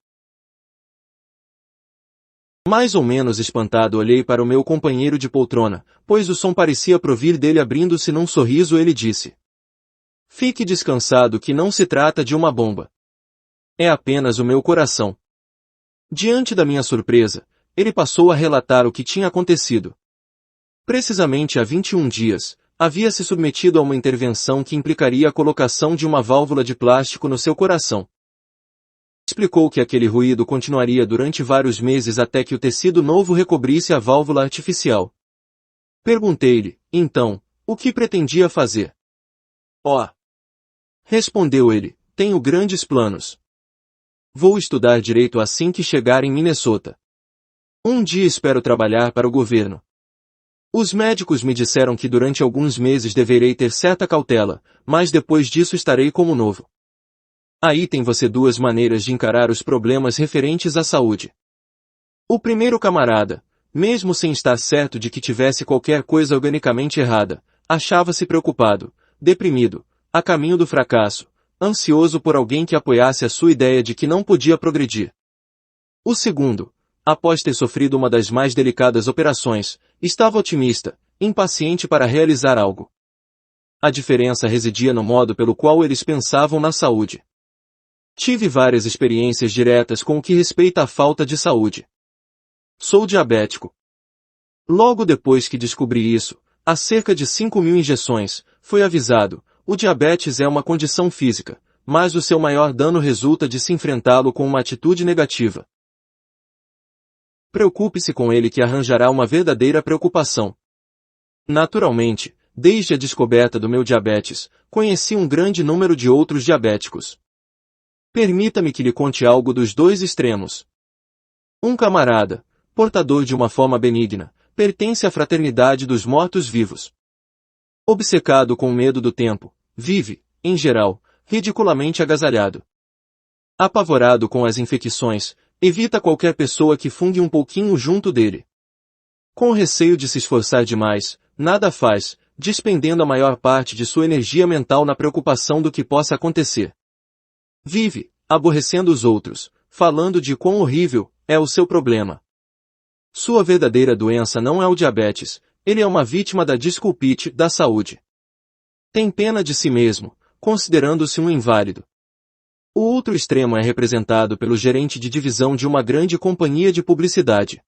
Mais ou menos espantado olhei para o meu companheiro de poltrona, pois o som parecia provir dele. Abrindo-se num sorriso, ele disse: fique descansado que não se trata de uma bomba. É apenas o meu coração. Diante da minha surpresa, ele passou a relatar o que tinha acontecido. Precisamente há 21 dias, havia se submetido a uma intervenção que implicaria a colocação de uma válvula de plástico no seu coração. Explicou que aquele ruído continuaria durante vários meses até que o tecido novo recobrisse a válvula artificial. Perguntei-lhe, então, o que pretendia fazer. Oh! Respondeu ele, tenho grandes planos. Vou estudar direito assim que chegar em Minnesota. Um dia espero trabalhar para o governo. Os médicos me disseram que durante alguns meses deverei ter certa cautela, mas depois disso estarei como novo. Aí tem você 2 maneiras de encarar os problemas referentes à saúde. O primeiro camarada, mesmo sem estar certo de que tivesse qualquer coisa organicamente errada, achava-se preocupado, deprimido, a caminho do fracasso, ansioso por alguém que apoiasse a sua ideia de que não podia progredir. O segundo, após ter sofrido uma das mais delicadas operações, estava otimista, impaciente para realizar algo. A diferença residia no modo pelo qual eles pensavam na saúde. Tive várias experiências diretas com o que respeita à falta de saúde. Sou diabético. Logo depois que descobri isso, há cerca de 5.000 injeções, fui avisado, o diabetes é uma condição física, mas o seu maior dano resulta de se enfrentá-lo com uma atitude negativa. Preocupe-se com ele que arranjará uma verdadeira preocupação. Naturalmente, desde a descoberta do meu diabetes, conheci um grande número de outros diabéticos. Permita-me que lhe conte algo dos 2 extremos. Um camarada, portador de uma forma benigna, pertence à fraternidade dos mortos-vivos. Obcecado com o medo do tempo, vive, em geral, ridiculamente agasalhado. Apavorado com as infecções, evita qualquer pessoa que fungue um pouquinho junto dele. Com receio de se esforçar demais, nada faz, despendendo a maior parte de sua energia mental na preocupação do que possa acontecer. Vive, aborrecendo os outros, falando de quão horrível é o seu problema. Sua verdadeira doença não é o diabetes, ele é uma vítima da desculpite da saúde. Tem pena de si mesmo, considerando-se um inválido. O outro extremo é representado pelo gerente de divisão de uma grande companhia de publicidade.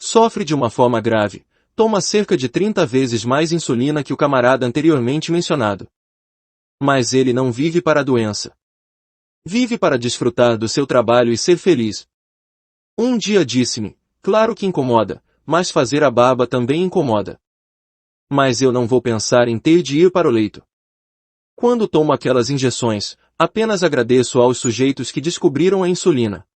Sofre de uma forma grave, toma cerca de 30 vezes mais insulina que o camarada anteriormente mencionado. Mas ele não vive para a doença. Vive para desfrutar do seu trabalho e ser feliz. Um dia disse-me, claro que incomoda, mas fazer a barba também incomoda. Mas eu não vou pensar em ter de ir para o leito. Quando tomo aquelas injeções, apenas agradeço aos sujeitos que descobriram a insulina.